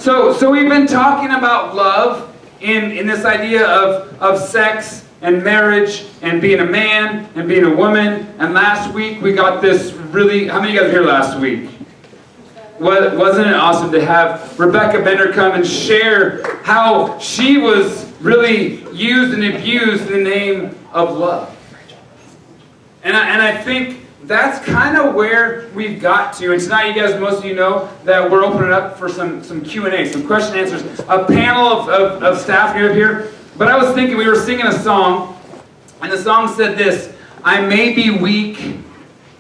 So we've been talking about love in this idea of sex and marriage and being a man and being a woman. And last week we got this really, how many of you guys were here last week? Wasn't it awesome to have Rebecca Bender come and share how she was really used and abused in the name of love? And I think that's kind of where we've got to. And tonight, you guys, most of you know that we're opening up for some Q&A, some question and answers. A panel of staff here up here. But I was thinking, we were singing a song, and the song said this: I may be weak,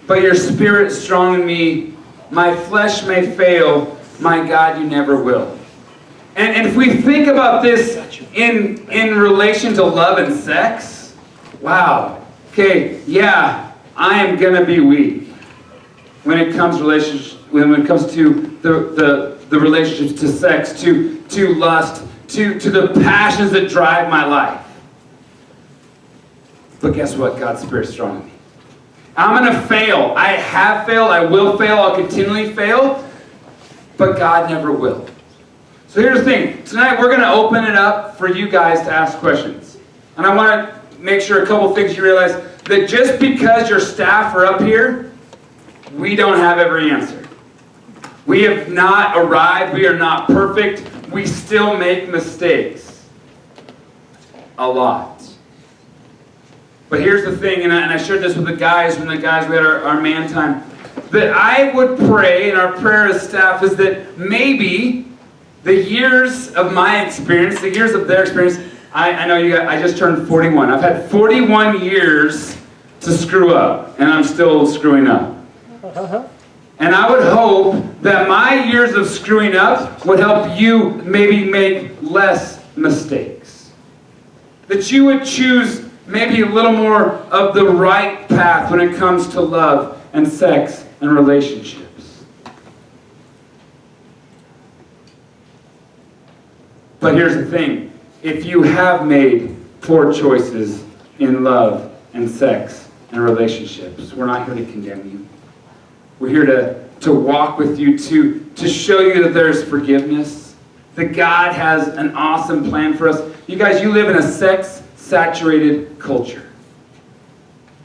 but your spirit's strong in me. My flesh may fail, my God, you never will. And if we think about this in relation to love and sex, wow. Okay, yeah. I am gonna be weak when it comes to the relationships, to sex, to lust, to the passions that drive my life. But guess what? God's Spirit's strong in me. I'm gonna fail. I have failed. I will fail. I'll continually fail. But God never will. So here's the thing. Tonight we're gonna open it up for you guys to ask questions, and I want to make sure a couple things you realize. That just because your staff are up here, we don't have every answer. We have not arrived. We are not perfect. We still make mistakes. A lot. But here's the thing, and I shared this with the guys when we had our man time, that I would pray, and our prayer as staff is that maybe the years of my experience, the years of their experience, I know you guys, I just turned 41. I've had 41 years to screw up, and I'm still screwing up. And I would hope that my years of screwing up would help you maybe make less mistakes. That you would choose maybe a little more of the right path when it comes to love and sex and relationships. But here's the thing. If you have made poor choices in love and sex and relationships, we're not here to condemn you. We're here to walk with you, to show you that there's forgiveness, that God has an awesome plan for us. You guys, you live in a sex-saturated culture.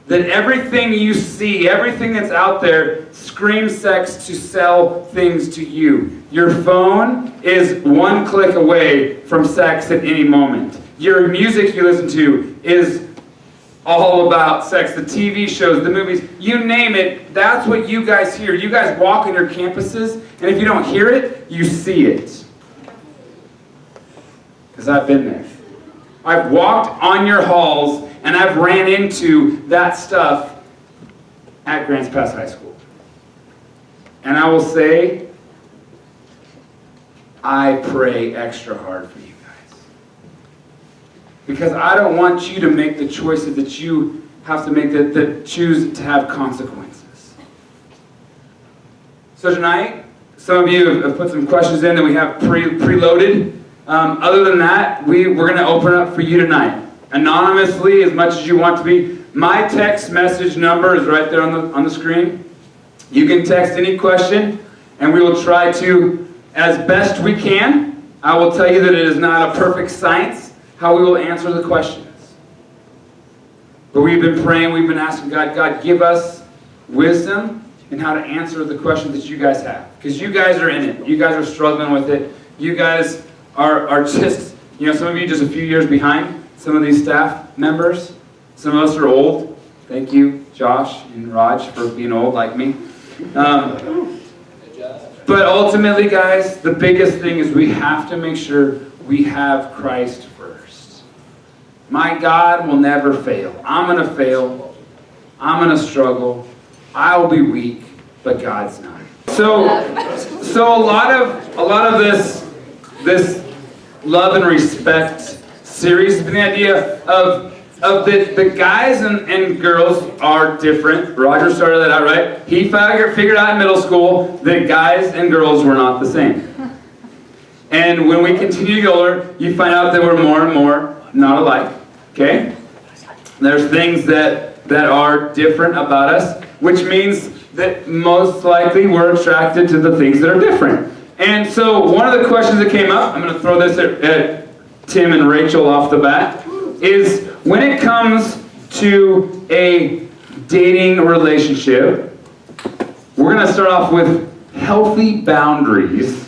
That everything you see, everything that's out there, screams sex to sell things to you. Your phone is one click away from sex at any moment. Your music you listen to is all about sex. The TV shows, the movies, you name it, that's what you guys hear. You guys walk on your campuses, and if you don't hear it, you see it. Because I've been there. I've walked on your halls, and I've ran into that stuff at Grants Pass High School. And I will say, I pray extra hard for you guys. Because I don't want you to make the choices that you have to make that choose to have consequences. So tonight, some of you have put some questions in that we have preloaded. Other than that, we're going to open up for you tonight. Anonymously, as much as you want to be. My text message number is right there on the screen. You can text any question, and we will try to, as best we can. I will tell you that it is not a perfect science how we will answer the questions. But we've been praying, we've been asking God, give us wisdom in how to answer the questions that you guys have. Because you guys are in it. You guys are struggling with it. You guys are just, some of you just a few years behind some of these staff members. Some of us are old. Thank you, Josh and Raj, for being old like me. But ultimately, guys, the biggest thing is we have to make sure we have Christ first. My God will never fail. I'm going to fail. I'm going to struggle. I will be weak, but God's not. So a lot of this love and respect series has been the idea of the guys and girls are different. Roger started that out, right? He figured out in middle school that guys and girls were not the same. And when we continue to get older, you find out that we're more and more not alike. Okay? There's things that are different about us, which means that most likely we're attracted to the things that are different. And so one of the questions that came up, I'm going to throw this at Tim and Rachel off the bat, is when it comes to a dating relationship, we're going to start off with healthy boundaries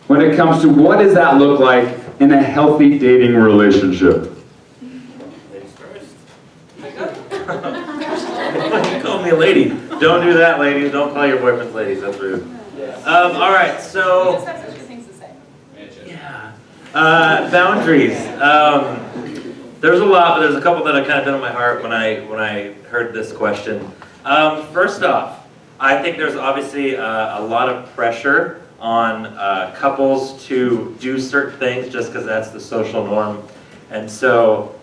when it comes to what does that look like in a healthy dating relationship. Ladies first. You call me a lady. Don't do that, ladies. Don't call your boyfriends ladies. That's rude. All right, so yeah, boundaries. There's a lot, but there's a couple that have kind of been on my heart when I heard this question. First off, I think there's obviously a lot of pressure on couples to do certain things just because that's the social norm, and so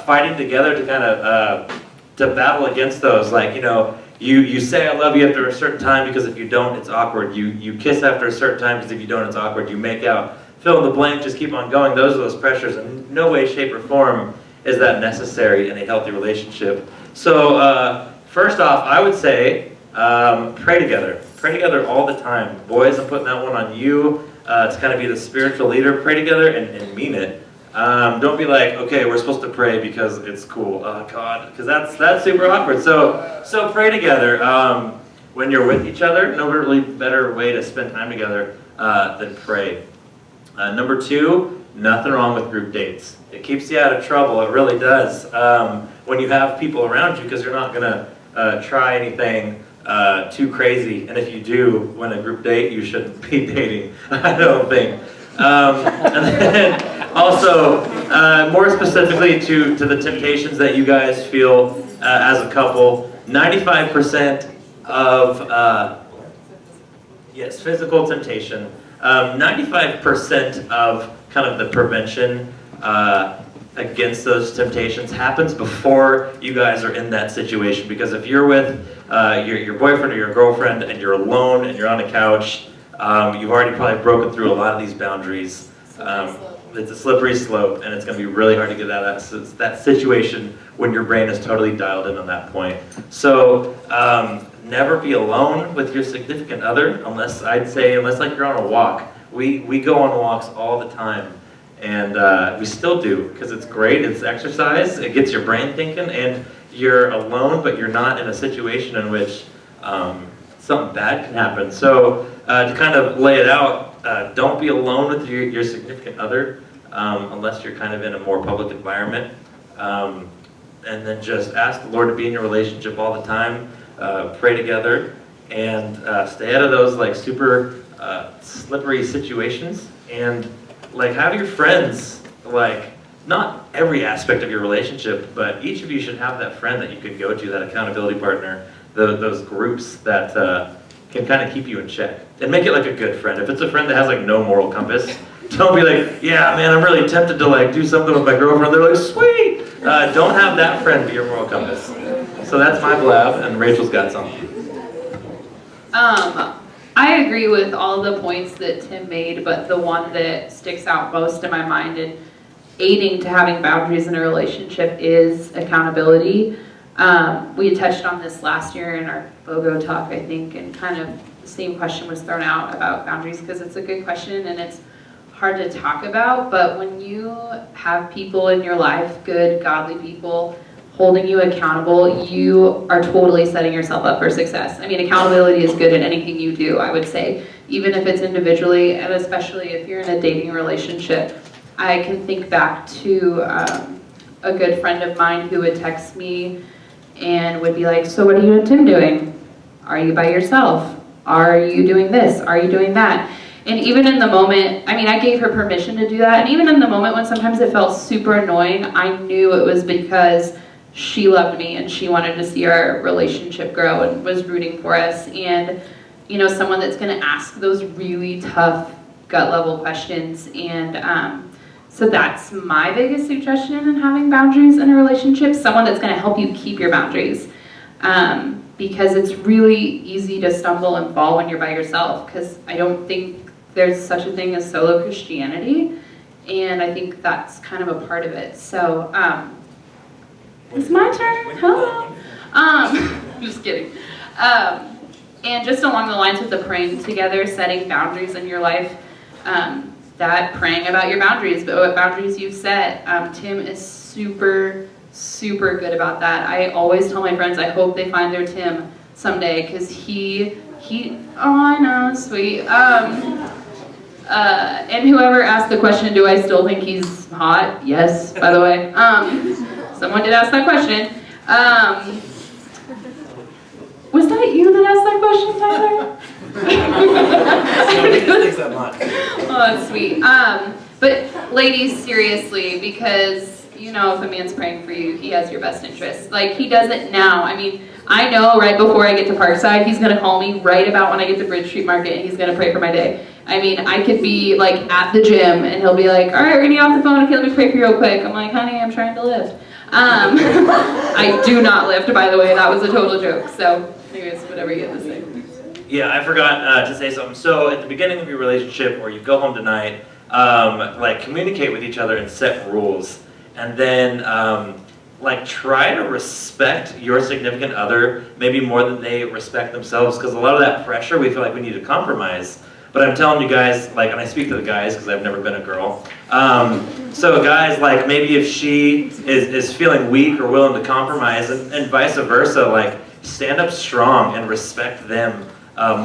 fighting together to kind of to battle against those, like, you know, you say I love you after a certain time because if you don't, it's awkward. You kiss after a certain time because if you don't, it's awkward. You make out, fill in the blank, just keep on going. Those are those pressures. In no way, shape, or form is that necessary in a healthy relationship. So first off, I would say pray together. Pray together all the time. Boys, I'm putting that one on you to kind of be the spiritual leader. Pray together and mean it. Don't be like, okay, we're supposed to pray because it's cool. Oh God, because that's super awkward. So pray together. When you're with each other, no really better way to spend time together than pray. Number two, nothing wrong with group dates. It keeps you out of trouble. It really does. When you have people around you, because you're not gonna try anything too crazy. And if you do win a group date, you shouldn't be dating. I don't think. And then also, more specifically to the temptations that you guys feel as a couple, 95% of, yes, physical temptation, 95% of kind of the prevention against those temptations happens before you guys are in that situation. Because if you're with your boyfriend or your girlfriend and you're alone and you're on a couch, you've already probably broken through a lot of these boundaries. It's a slippery slope, and it's going to be really hard to get out of that situation when your brain is totally dialed in on that point. So never be alone with your significant other, unless like you're on a walk. We go on walks all the time, and we still do, because it's great, it's exercise, it gets your brain thinking, and you're alone, but you're not in a situation in which something bad can happen. So to kind of lay it out, don't be alone with your significant other unless you're kind of in a more public environment. And then just ask the Lord to be in your relationship all the time. Pray together, and stay out of those like super slippery situations. And like have your friends, like not every aspect of your relationship, but each of you should have that friend that you can go to, that accountability partner, those groups that can kind of keep you in check. And make it like a good friend. If it's a friend that has like no moral compass, don't be like, yeah, man, I'm really tempted to like do something with my girlfriend. They're like, sweet. Don't have that friend be your moral compass. So that's my blab, and Rachel's got something. I agree with all the points that Tim made, but the one that sticks out most in my mind and aiding to having boundaries in a relationship is accountability. We had touched on this last year in our BOGO talk, I think, and kind of the same question was thrown out about boundaries because it's a good question and it's hard to talk about, but when you have people in your life, good, godly people, holding you accountable, you are totally setting yourself up for success. I mean, accountability is good in anything you do, I would say, even if it's individually, and especially if you're in a dating relationship. I can think back to a good friend of mine who would text me and would be like, so what are you and Tim doing? Are you by yourself? Are you doing this? Are you doing that? And even in the moment, I mean, I gave her permission to do that, and even in the moment when sometimes it felt super annoying, I knew it was because she loved me and she wanted to see our relationship grow and was rooting for us. And, you know, someone that's going to ask those really tough gut level questions. And so that's my biggest suggestion in having boundaries in a relationship, someone that's going to help you keep your boundaries. Because it's really easy to stumble and fall when you're by yourself, because I don't think there's such a thing as solo Christianity, and I think that's kind of a part of it. So, it's my turn. Hello. Just kidding. And just along the lines with the praying together, setting boundaries in your life, that praying about your boundaries, but what boundaries you've set. Tim is super, super good about that. I always tell my friends, I hope they find their Tim someday, because he, oh, I know, sweet. And whoever asked the question, do I still think he's hot? Yes, by the way. Someone did ask that question. Was that you that asked that question, Tyler? Nobody thinks that much. Oh, that's sweet. But ladies, seriously, because you know if a man's praying for you, he has your best interest. Like, he does it now. I mean, I know right before I get to Parkside, he's gonna call me right about when I get to Bridge Street Market, and he's gonna pray for my day. I mean, I could be like at the gym, and he'll be like, all right, we're gonna get off the phone, okay, let me pray for you real quick. I'm like, honey, I'm trying to lift. I do not lift, by the way, that was a total joke. So, anyways, whatever you get to say. Yeah, I forgot to say something. So at the beginning of your relationship, or you go home tonight, like communicate with each other and set rules, and then like try to respect your significant other maybe more than they respect themselves, because a lot of that pressure we feel like we need to compromise. But I'm telling you guys, like, and I speak to the guys because I've never been a girl. So guys, like maybe if she is feeling weak or willing to compromise, and vice versa, like stand up strong and respect them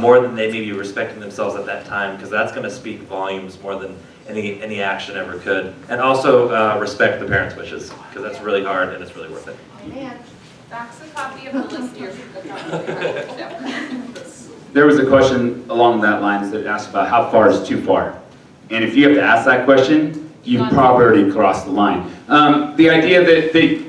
more than they may be respecting themselves at that time, because that's going to speak volumes more than any action ever could. And also respect the parents' wishes, because that's really hard and it's really worth it. Man, that's a copy of the list here. There was a question along that lines that asked about how far is too far. And if you have to ask that question, you've probably already crossed the line. The idea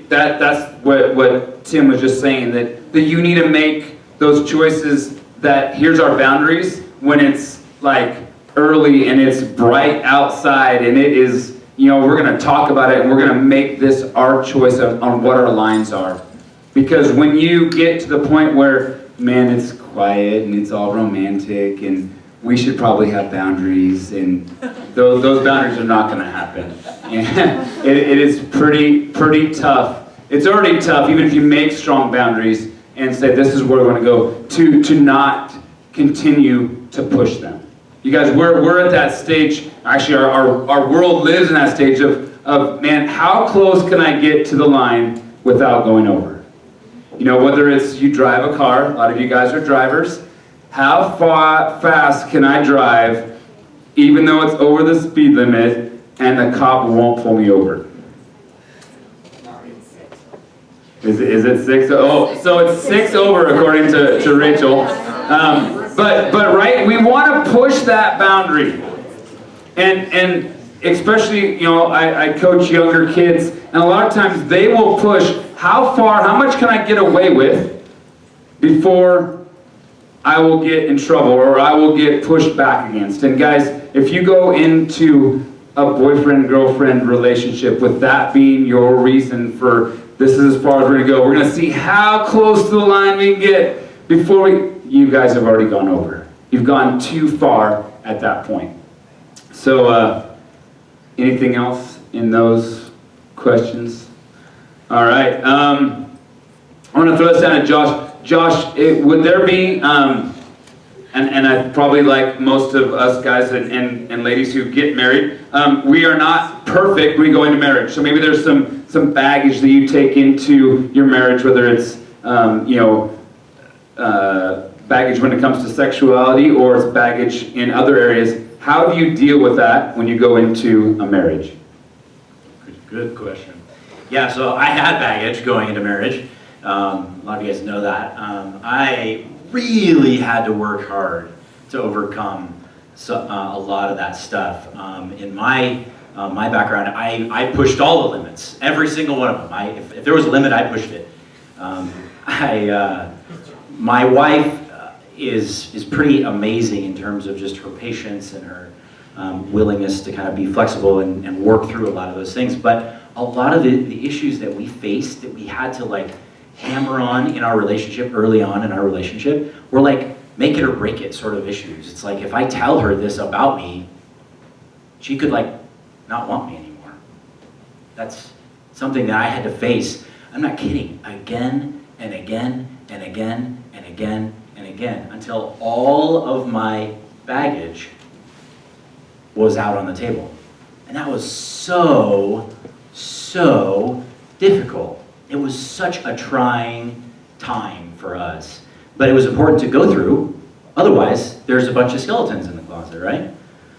that's what Tim was just saying, that you need to make those choices, that here's our boundaries when it's like early and it's bright outside and it is, you know, we're going to talk about it and we're going to make this our choice on what our lines are. Because when you get to the point where, man, it's quiet and it's all romantic and we should probably have boundaries, and those boundaries are not going to happen. It is pretty tough. It's already tough, even if you make strong boundaries and say this is where we're going to go, to not continue to push them. You guys, we're at that stage. Actually, our world lives in that stage of man, how close can I get to the line without going over? You know, whether it's you drive a car, a lot of you guys are drivers, how fast can I drive even though it's over the speed limit and the cop won't pull me over? Is it 6? Oh, so it's 6 over according to Rachel. But right, we want to push that boundary. And especially, you know, I coach younger kids, and a lot of times they will push how much can I get away with before I will get in trouble or I will get pushed back against. And guys, if you go into a boyfriend-girlfriend relationship with that being your reason for this is as far as we're going to go, we're going to see how close to the line we can get before you guys have already gone over. You've gone too far at that point. So, anything else in those questions? All right. I'm going to throw this down to Josh. Josh, would there be, and I probably like most of us guys and ladies who get married, we are not perfect when we go into marriage. So maybe there's some baggage that you take into your marriage, whether it's, baggage when it comes to sexuality or it's baggage in other areas. How do you deal with that when you go into a marriage? Good question. Yeah, so I had baggage going into marriage. A lot of you guys know that. I really had to work hard to overcome a lot of that stuff. In my background, I pushed all the limits, every single one of them. If there was a limit, I pushed it. My wife is pretty amazing in terms of just her patience and her willingness to kind of be flexible and work through a lot of those things. But a lot of the issues that we faced, that we had to like hammer on in our relationship, early on in our relationship, were like make it or break it sort of issues. It's like if I tell her this about me, she could like not want me anymore. That's something that I had to face, I'm not kidding, again and again and again and again and again, until all of my baggage was out on the table. And that was so difficult. It was such a trying time for us. But it was important to go through. Otherwise, there's a bunch of skeletons in the closet, right?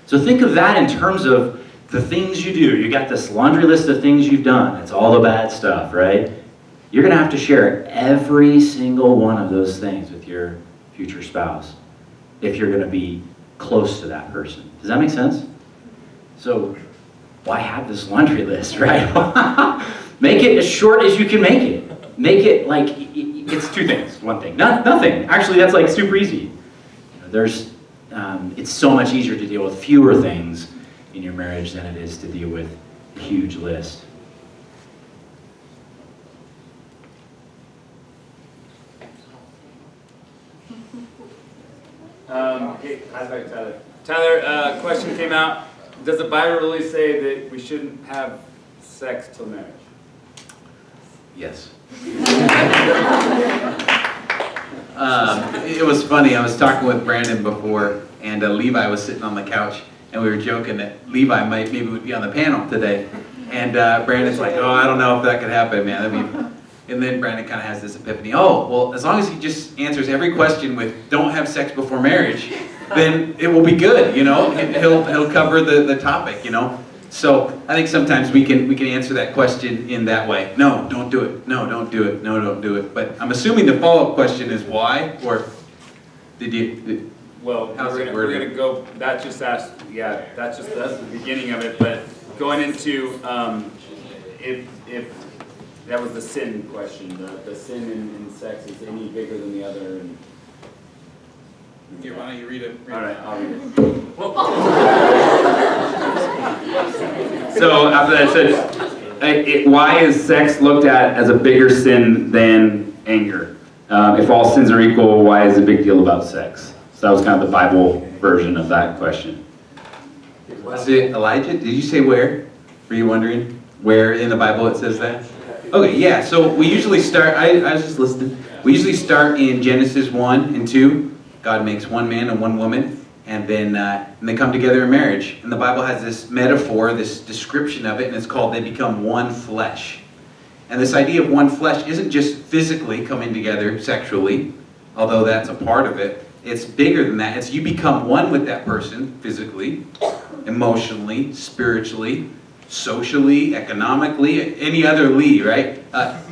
So think of that in terms of the things you do. You got this laundry list of things you've done. It's all the bad stuff, right? You're going to have to share every single one of those things with your future spouse if you're going to be close to that person. Does that make sense? So why have this laundry list, right? Make it as short as you can make it. Make it like, it's two things. One thing. Nothing. Actually, that's like super easy. It's so much easier to deal with fewer things in your marriage than it is to deal with a huge list. Hey, how's that, Tyler? Tyler, question came out. Does the Bible really say that we shouldn't have sex till marriage? Yes. It was funny. I was talking with Brandon before, and Levi was sitting on the couch, and we were joking that Levi maybe would be on the panel today. And Brandon's like, "Oh, I don't know if that could happen, man." And then Brandon kind of has this epiphany. Oh, well, as long as he just answers every question with "Don't have sex before marriage," then it will be good. You know, he'll cover the topic. You know. So I think sometimes we can answer that question in that way. No, don't do it. No, don't do it. No, don't do it. But I'm assuming the follow-up question is why, or did you? Well, we're gonna go. That's just the beginning of it. But going into if that was the sin question, the sin in sex is any bigger than the other. And Why don't you read it? All right, I'll read it. So after that said, why is sex looked at as a bigger sin than anger? If all sins are equal, why is it a big deal about sex? So that was kind of the Bible version of that question. Was it Elijah? Did you say where? Were you wondering where in the Bible it says that? Okay, yeah. So we usually start. I was just listening. We usually start in Genesis 1 and 2. God makes one man and one woman, and then and they come together in marriage. And the Bible has this metaphor, this description of it, and it's called they become one flesh. And this idea of one flesh isn't just physically coming together sexually, although that's a part of it. It's bigger than that. It's you become one with that person physically, emotionally, spiritually, socially, economically, any other Lee, right?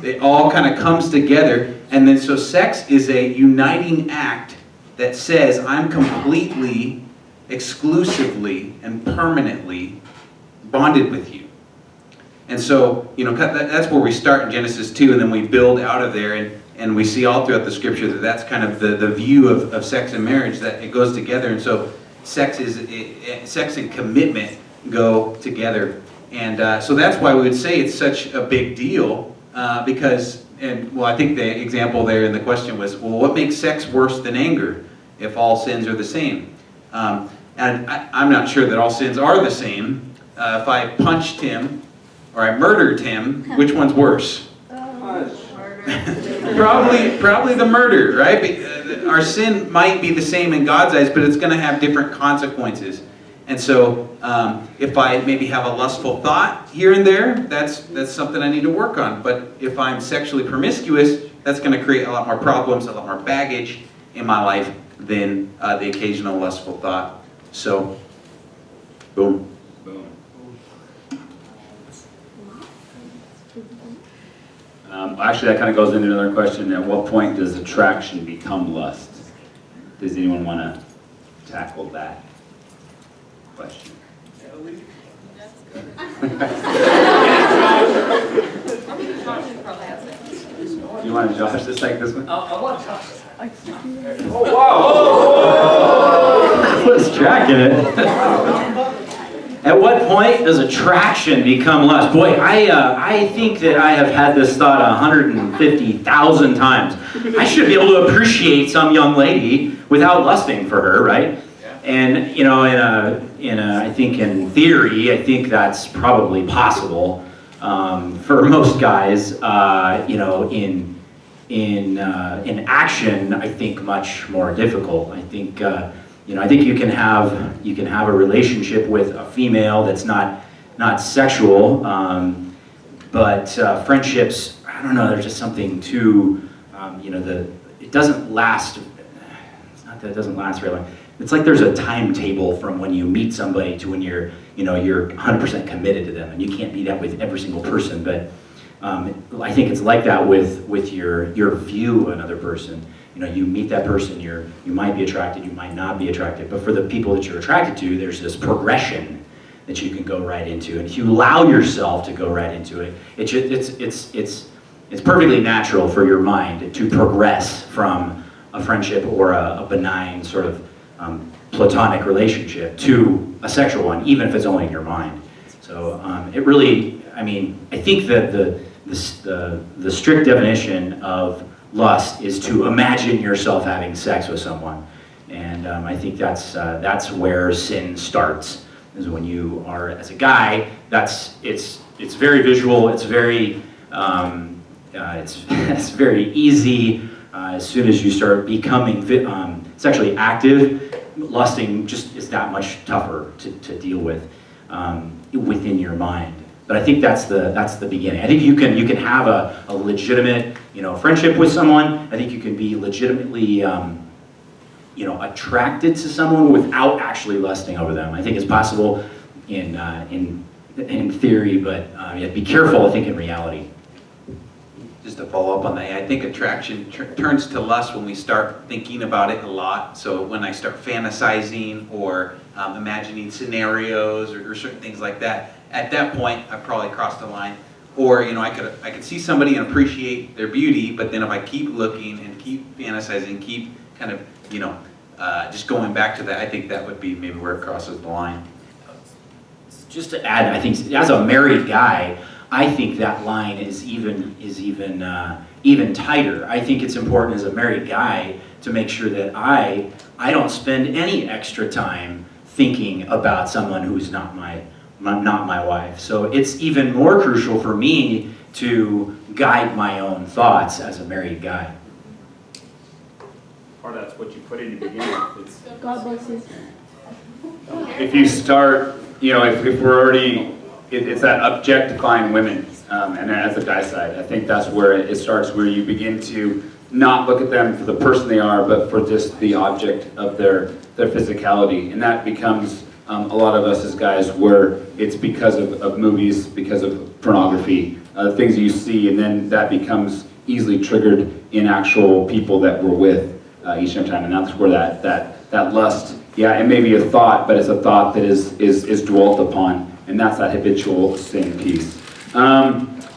It all kind of comes together. And then so sex is a uniting act that says I'm completely, exclusively, and permanently bonded with you. And so, you know, that's where we start in Genesis 2, and then we build out of there, and we see all throughout the scripture that that's kind of the view of sex and marriage, that it goes together. And so sex and commitment go together. And so that's why we would say it's such a big deal, because, I think the example there in the question was, well, what makes sex worse than anger if all sins are the same? And I'm not sure that all sins are the same. If I punched him or I murdered him, which one's worse? Probably the murder, right? Our sin might be the same in God's eyes, but it's going to have different consequences. And so if I maybe have a lustful thought here and there, that's something I need to work on. But if I'm sexually promiscuous, that's going to create a lot more problems, a lot more baggage in my life than the occasional lustful thought. So, boom. Boom. Actually, that kind of goes into another question. At what point does attraction become lust? Does anyone want to tackle that question? You want to Josh just like this one? I want Josh. Oh, wow! I was tracking it. At what point does attraction become lust? Boy, I think that I have had this thought 150,000 times. I should be able to appreciate some young lady without lusting for her, right? And you know, I think in theory, I think that's probably possible. For most guys, you know, in action, I think much more difficult. I think I think you can have a relationship with a female that's not sexual, but friendships, I don't know, there's just something to, it doesn't last. It's not that it doesn't last very long. It's like there's a timetable from when you meet somebody to when you're 100% committed to them, and you can't be that with every single person. But I think it's like that with your view of another person. You meet that person, you might be attracted, you might not be attracted, but for the people that you're attracted to, there's this progression that you can go right into, and if you allow yourself to go right into it, it's perfectly natural for your mind to progress from a friendship or a benign sort of platonic relationship to a sexual one, even if it's only in your mind. So it really, I think that the strict definition of lust is to imagine yourself having sex with someone, and I think that's where sin starts. Is when you are, as a guy, it's very visual. It's very it's very easy. As soon as you start becoming sexually active, lusting just is that much tougher to deal with within your mind. But I think that's the beginning. I think you can have a legitimate friendship with someone. I think you can be legitimately attracted to someone without actually lusting over them. I think it's possible in theory, but you have to be careful, I think, in reality. Just to follow up on that, I think attraction turns to lust when we start thinking about it a lot. So when I start fantasizing or imagining scenarios or certain things like that, at that point I probably crossed the line. Or I could see somebody and appreciate their beauty, but then if I keep looking and keep fantasizing, keep kind of just going back to that, I think that would be maybe where it crosses the line. Just to add, I think as a married guy, I think that line is even tighter. I think it's important as a married guy to make sure that I don't spend any extra time thinking about someone who's not my wife. So it's even more crucial for me to guide my own thoughts as a married guy. Or that's what you put in the beginning. God bless you. If you start, if we're already, it's that objectifying women, and as a guy side, I think that's where it starts, where you begin to not look at them for the person they are, but for just the object of their physicality, and that becomes a lot of us as guys where it's because of movies, because of pornography, things that you see, and then that becomes easily triggered in actual people that we're with each and every time, and that's where that lust, it may be a thought, but it's a thought that is dwelt upon, and that's that habitual sin piece.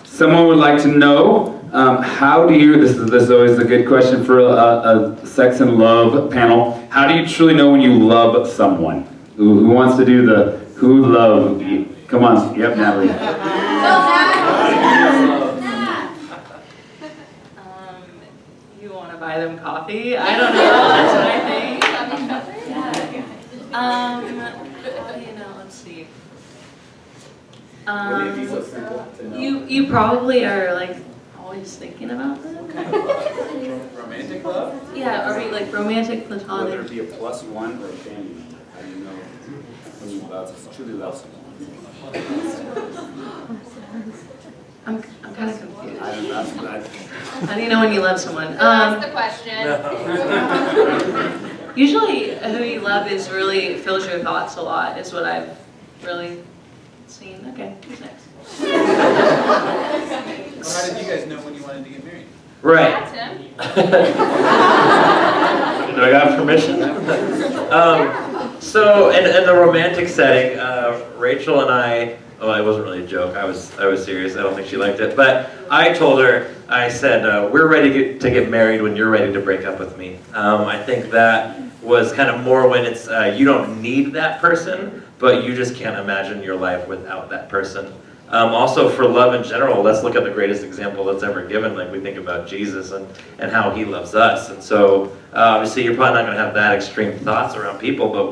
Someone would like to know, how do you, this is always a good question for a sex and love panel, how do you truly know when you love someone? Who wants to do the who love you? Come on, yep, Natalie. You want to buy them coffee? I don't know, that's what I think. Let's see. You probably are like always thinking about them. Romantic love? Yeah, or like romantic, platonic. Whether it be a +1 or a family. How do you know when you truly love someone? I'm kind of confused. That's what How do you know when you love someone? That's the question. Usually who you love is really fills your thoughts a lot, is what I've really seen. Okay, who's next? How did you guys know when you wanted to get married? Right. Do I got permission? So in the romantic setting, Rachel and I wasn't really a joke. I was serious. I don't think she liked it. But I told her, I said, we're ready to get married when you're ready to break up with me. I think that was kind of more when it's, you don't need that person, but you just can't imagine your life without that person. Also for love in general, let's look at the greatest example that's ever given. Like we think about Jesus and how he loves us. And so obviously you're probably not going to have that extreme thoughts around people, but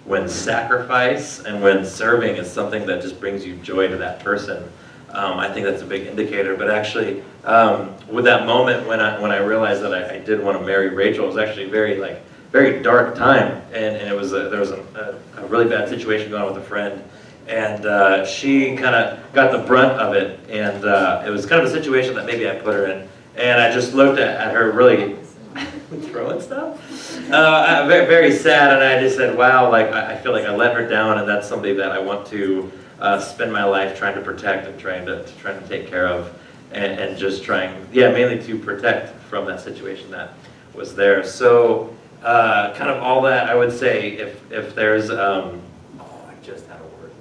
when sacrifice and when serving is something that just brings you joy to that person, I think that's a big indicator. But actually, with that moment when I realized that I did want to marry Rachel, it was actually very very dark time, and there was a really bad situation going on with a friend, and she kind of got the brunt of it, and it was kind of a situation that maybe I put her in, and I just looked at her really throwing stuff, very, very sad, and I just said, wow, like I feel like I let her down, and that's somebody that I want to spend my life trying to protect and trying to take care of, and just trying, mainly to protect from that situation that was there. So kind of all that, I would say, if there's, I just had a word.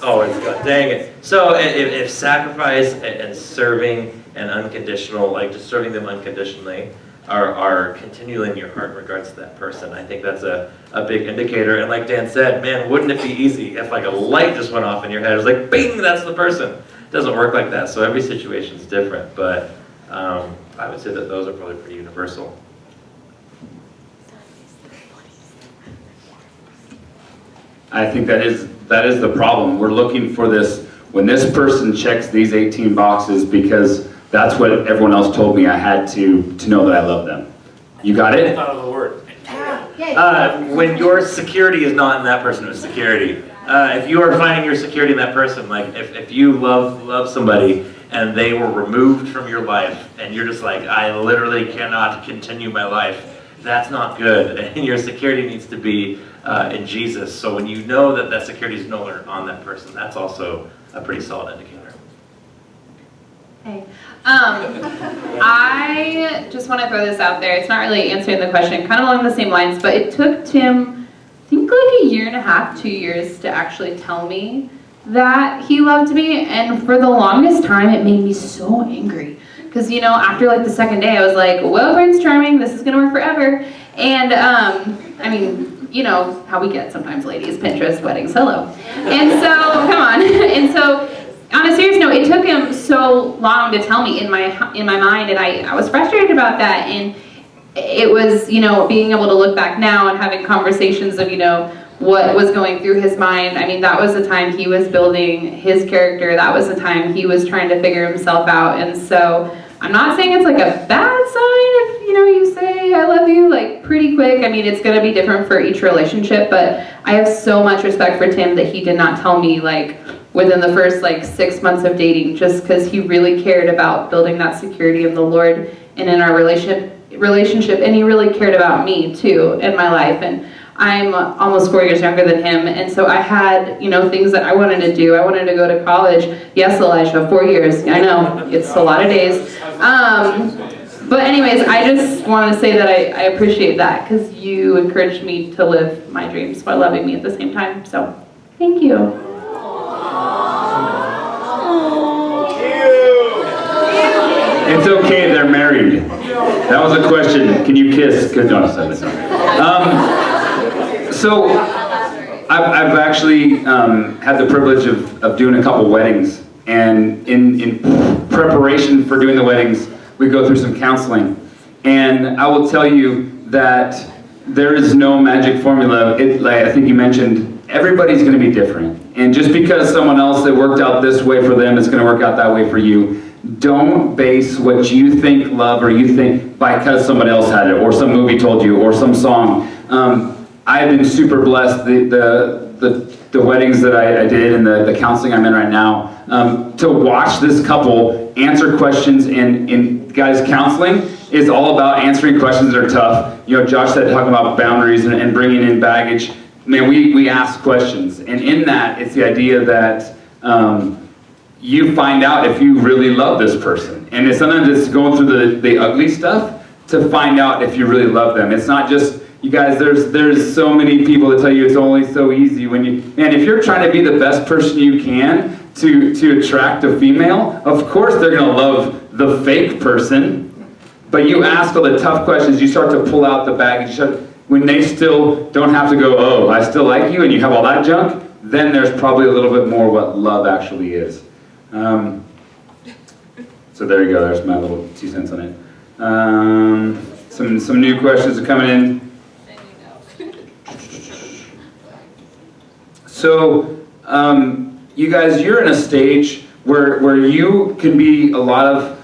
Oh, it's gone, dang it. So if sacrifice and serving and unconditional, like just serving them unconditionally, are continually in your heart in regards to that person, I think that's a big indicator. And like Dan said, man, wouldn't it be easy if like a light just went off in your head? It was like, bing, that's the person. It doesn't work like that. So every situation is different, but I would say that those are probably pretty universal. I think that is the problem. We're looking for this, when this person checks these 18 boxes, because that's what everyone else told me I had to know that I love them. You got it? I thought of the word. When your security is not in that person with security. If you are finding your security in that person, like if you love somebody and they were removed from your life and you're just like, I literally cannot continue my life, that's not good. And your security needs to be in Jesus. So when you know that that security is no longer on that person, that's also a pretty solid indicator. Hey. I just want to throw this out there. It's not really answering the question, kind of along the same lines, but it took Tim, I think like 1.5 years, 2 years to actually tell me that he loved me, and for the longest time it made me so angry. Because, you know, after like the second day I was like, well, Prince Charming, this is going to work forever. And, I mean, you know how we get sometimes, ladies, Pinterest, weddings, hello. And so, come on. And so, on a serious note, it took him so long to tell me in my mind, and I was frustrated about that. And it was, you know, being able to look back now and having conversations of, you know, what was going through his mind. I mean, that was the time he was building his character. That was the time he was trying to figure himself out. And so I'm not saying it's like a bad sign if, you know, you say I love you like pretty quick. I mean, it's going to be different for each relationship, but I have so much respect for Tim that he did not tell me like within the first like 6 months of dating, just because he really cared about building that security in the Lord and in our relationship, and he really cared about me too in my life. And I'm almost 4 years younger than him, and so I had, you know, things that I wanted to do. I wanted to go to college. Yes, Elijah, 4 years. I know, it's a lot of days. But anyways, I just want to say that I appreciate that, because you encouraged me to live my dreams while loving me at the same time. So, thank you. It's okay, they're married. That was a question. Can you kiss? No, sorry. So, I've actually had the privilege of doing a couple weddings, and in preparation for doing the weddings, we go through some counseling. And I will tell you that there is no magic formula. Like I think you mentioned, everybody's going to be different. And just because someone else that worked out this way for them is going to work out that way for you, don't base what you think love or you think because someone else had it or some movie told you or some song. I've been super blessed. The weddings that I did and the counseling I'm in right now, to watch this couple answer questions in guys, counseling is all about answering questions that are tough. You know, Josh said talking about boundaries and bringing in baggage. Man, we ask questions, and in that, it's the idea that you find out if you really love this person. And it's sometimes it's going through the ugly stuff to find out if you really love them. It's not just, you guys, there's so many people that tell you it's only so easy when you, man, if you're trying to be the best person you can to attract a female, of course they're gonna love the fake person, but you ask all the tough questions, you start to pull out the baggage, when they still don't have to go, oh, I still like you, and you have all that junk, then there's probably a little bit more what love actually is. So there you go, there's my little 2 cents on it. Some new questions are coming in. So, you guys, you're in a stage where you can be a lot of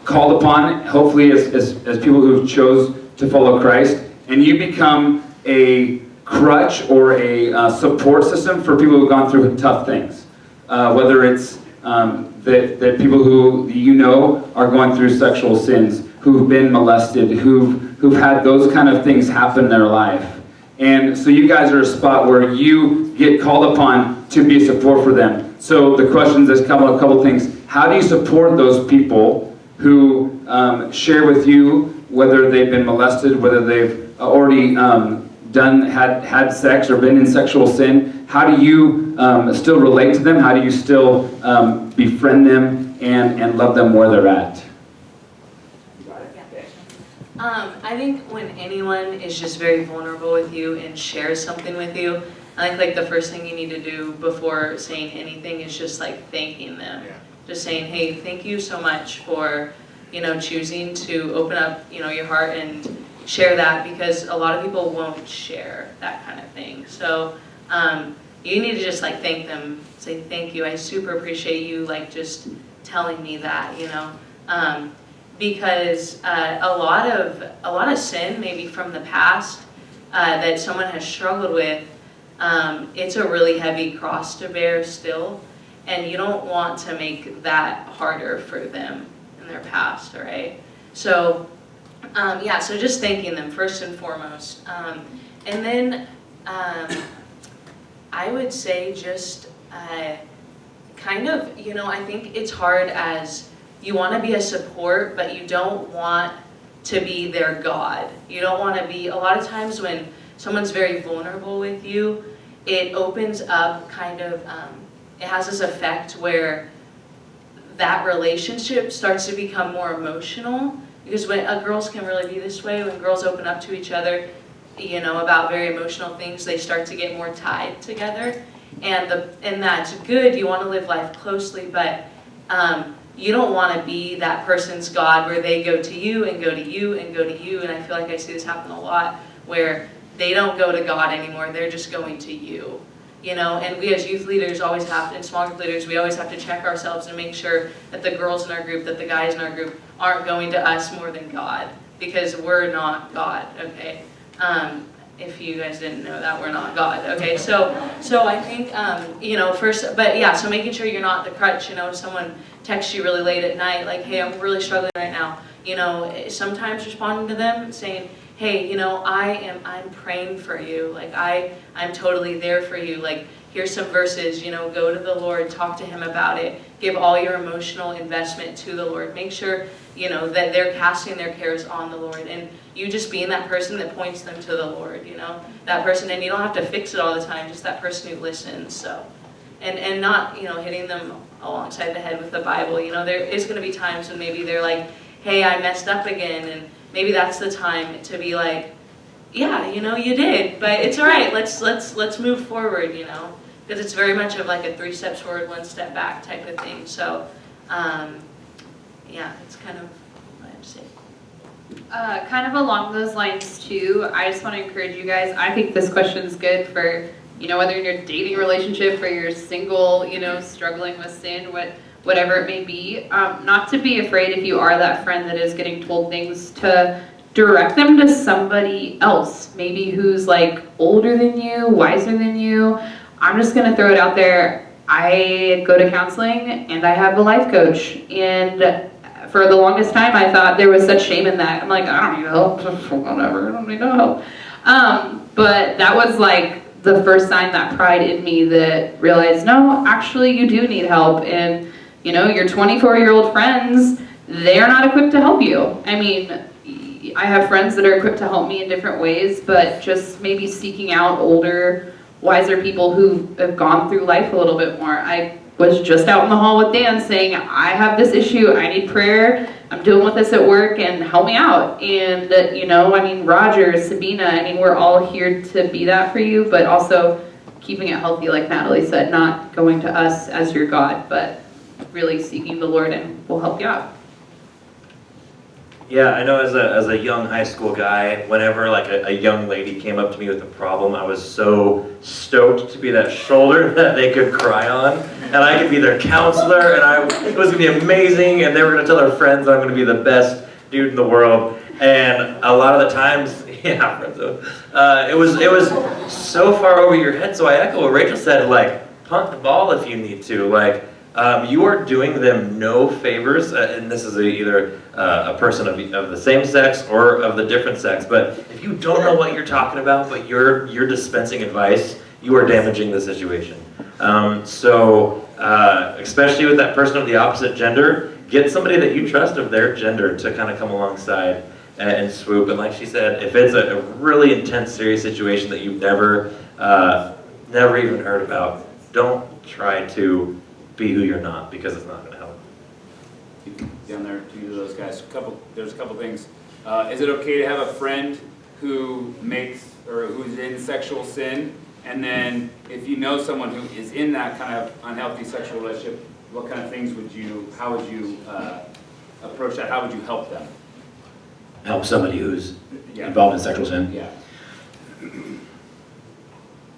called upon, hopefully as people who chose to follow Christ, and you become a crutch or a support system for people who've gone through tough things. Whether it's that people who you know are going through sexual sins, who've been molested, who've had those kind of things happen in their life. And so you guys are a spot where you get called upon to be a support for them. So the questions, there's a couple things. How do you support those people who share with you whether they've been molested, whether they've already had sex or been in sexual sin? How do you still relate to them? How do you still befriend them and love them where they're at? I think when anyone is just very vulnerable with you and shares something with you, I think like the first thing you need to do before saying anything is just like thanking them. Yeah. Just saying, hey, thank you so much for, choosing to open up, your heart and share that, because a lot of people won't share that kind of thing. So you need to just like thank them, say thank you. I super appreciate you like just telling me that, because a lot of sin maybe from the past that someone has struggled with, it's a really heavy cross to bear still, and you don't want to make that harder for them in their past, all right? So so just thanking them first and foremost, and then I would say just kind of, I think it's hard as you want to be a support, but you don't want to be their God. You don't want to be, a lot of times when someone's very vulnerable with you, it opens up kind of, it has this effect where that relationship starts to become more emotional, because when girls can really be this way, when girls open up to each other, about very emotional things, they start to get more tied together, and that's good. You want to live life closely, but you don't want to be that person's God where they go to you and go to you and go to you. And I feel like I see this happen a lot, where they don't go to God anymore, they're just going to you. And we as youth leaders always have to, and small group leaders, we always have to check ourselves and make sure that the girls in our group, that the guys in our group aren't going to us more than God, because we're not God, okay? If you guys didn't know that, we're not God, okay? So I think, first, but yeah, so making sure you're not the crutch, if someone texts you really late at night, like, hey, I'm really struggling right now, sometimes responding to them, saying, hey, I'm praying for you, like, I'm totally there for you, like, here's some verses, go to the Lord, talk to Him about it, give all your emotional investment to the Lord, make sure, that they're casting their cares on the Lord, and you just being that person that points them to the Lord, that person, and you don't have to fix it all the time, just that person who listens, so, and not, hitting them alongside the head with the Bible, there is going to be times when maybe they're like, hey, I messed up again, and maybe that's the time to be like, yeah, you did, but it's all right, let's move forward, because it's very much of like a 3 steps forward, 1 step back type of thing, so, yeah, it's kind of what I'm saying. Kind of along those lines too, I just want to encourage you guys. I think this question's good for, whether in your dating relationship or you're single, struggling with sin, whatever it may be. Not to be afraid if you are that friend that is getting told things, to direct them to somebody else, maybe who's like older than you, wiser than you. I'm just going to throw it out there. I go to counseling and I have a life coach, and for the longest time I thought there was such shame in that. I'm like, I don't need help, whatever, I don't need no help. But that was like the first sign, that pride in me that realized, no, actually you do need help, and your 24-year-old friends, they're not equipped to help you. I mean, I have friends that are equipped to help me in different ways, but just maybe seeking out older, wiser people who have gone through life a little bit more. I was just out in the hall with Dan saying, I have this issue, I need prayer, I'm dealing with this at work, and help me out. And Roger, Sabina, we're all here to be that for you, but also keeping it healthy, like Natalie said, not going to us as your God, but really seeking the Lord, and we'll help you out. Yeah, I know as a young high school guy, whenever like a young lady came up to me with a problem, I was so stoked to be that shoulder that they could cry on, and I could be their counselor, and it was gonna be amazing, and they were gonna tell their friends I'm gonna be the best dude in the world. And a lot of the times, yeah, Renzo, it was so far over your head. So I echo what Rachel said, like, punt the ball if you need to. Like, you are doing them no favors, and this is either a person of the same sex or of the different sex. But if you don't know what you're talking about, but you're dispensing advice, you are damaging the situation. Especially with that person of the opposite gender, get somebody that you trust of their gender to kind of come alongside and swoop. And like she said, if it's a really intense, serious situation that you've never even heard about, don't try to be who you're not, because it's not going to help. Down there, to you those guys. There's a couple things. Is it okay to have a friend who makes or who's in sexual sin? And then, if you know someone who is in that kind of unhealthy sexual relationship, what kind of things how would you approach that? How would you help them? Help somebody who's involved in sexual sin. Yeah.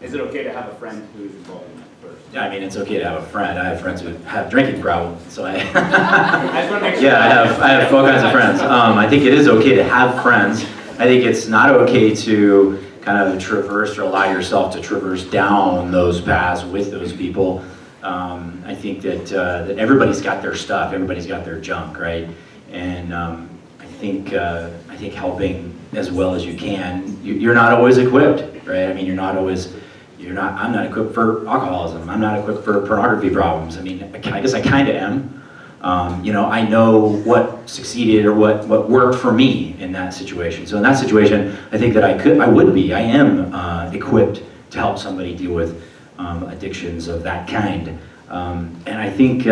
Is it okay to have a friend who's involved in that first? Yeah, I mean, it's okay to have a friend. I have friends who have drinking problems, so I. I just want to make sure. Yeah, I have all kinds of friends. I think it is okay to have friends. I think it's not okay to kind of traverse or allow yourself to traverse down those paths with those people. I think that everybody's got their stuff, everybody's got their junk, right? And I think helping as well as you can. You're not always equipped, right? I mean, I'm not equipped for alcoholism. I'm not equipped for pornography problems. I mean, I guess I kind of am. I know what succeeded or what worked for me in that situation. So in that situation, I think that I am equipped to help somebody deal with addictions of that kind. And I think,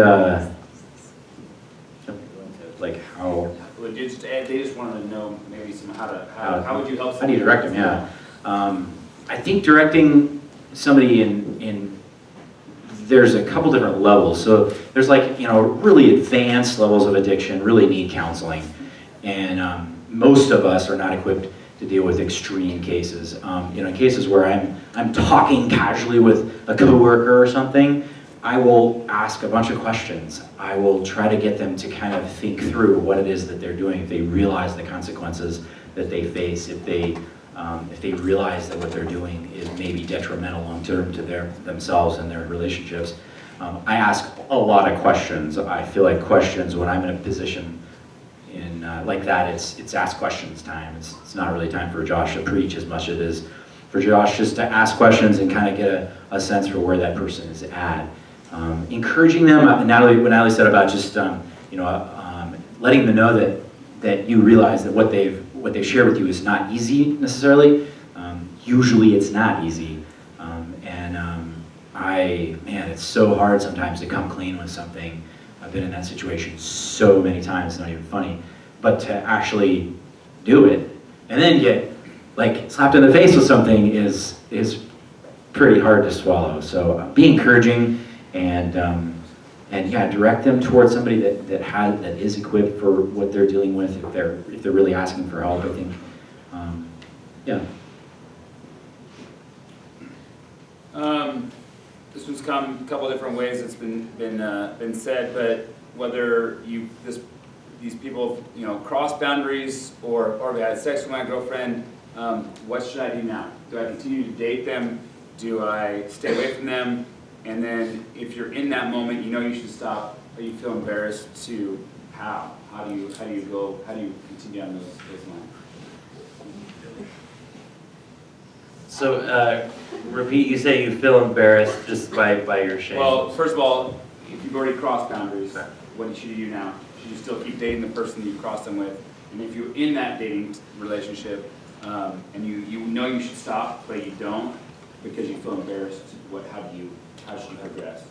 like how... They just wanted to know maybe how would you help How do you direct them, yeah. I think directing somebody in there's a couple different levels. So there's really advanced levels of addiction, really need counseling. And most of us are not equipped to deal with extreme cases. Cases where I'm talking casually with a coworker or something, I will ask a bunch of questions. I will try to get them to kind of think through what it is that they're doing, if they realize the consequences that they face, if they realize that what they're doing is maybe detrimental long term to themselves and their relationships. I ask a lot of questions. I feel like questions, when I'm in a position like that, it's ask questions time. It's not really time for Josh to preach as much as it is for Josh just to ask questions and kind of get a sense for where that person is at. Encouraging them, what Natalie said about just letting them know that you realize that what they've shared with you is not easy necessarily. Usually it's not easy. It's so hard sometimes to come clean with something. I've been in that situation so many times, it's not even funny. But to actually do it and then get slapped in the face with something is pretty hard to swallow. So be encouraging and direct them towards somebody that is equipped for what they're dealing with if they're really asking for help. I think, This one's come a couple of different ways. It's been said, but whether these people cross boundaries or they had sex with my girlfriend, what should I do now? Do I continue to date them? Do I stay away from them? And then if you're in that moment, you should stop, but you feel embarrassed to how? How do you continue on those lines? So, repeat, you say you feel embarrassed just by your shame. Well, first of all, if you've already crossed boundaries, what should you do now? Should you still keep dating the person you've crossed them with? And if you're in that dating relationship, and you know you should stop, but you don't because you feel embarrassed, how should you progress?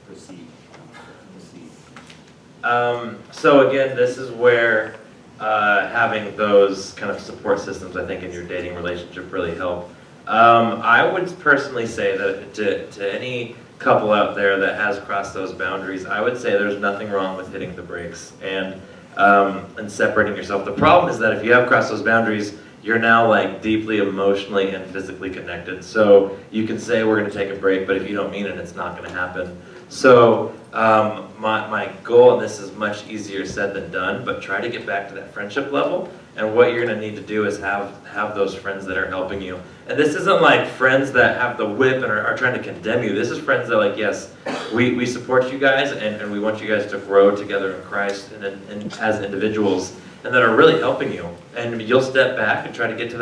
Proceed. So again, this is where having those kind of support systems, I think, in your dating relationship really help. I would personally say that to any couple out there that has crossed those boundaries, I would say there's nothing wrong with hitting the brakes and separating yourself. The problem is that if you have crossed those boundaries you're now like deeply emotionally and physically connected. So you can say we're gonna take a break, but if you don't mean it, it's not gonna happen. So my goal, and this is much easier said than done, but try to get back to that friendship level. And what you're gonna need to do is have those friends that are helping you. And this isn't like friends that have the whip and are trying to condemn you. This is friends that are like, yes, we support you guys and we want you guys to grow together in Christ and as individuals, and that are really helping you. And you'll step back and try to get to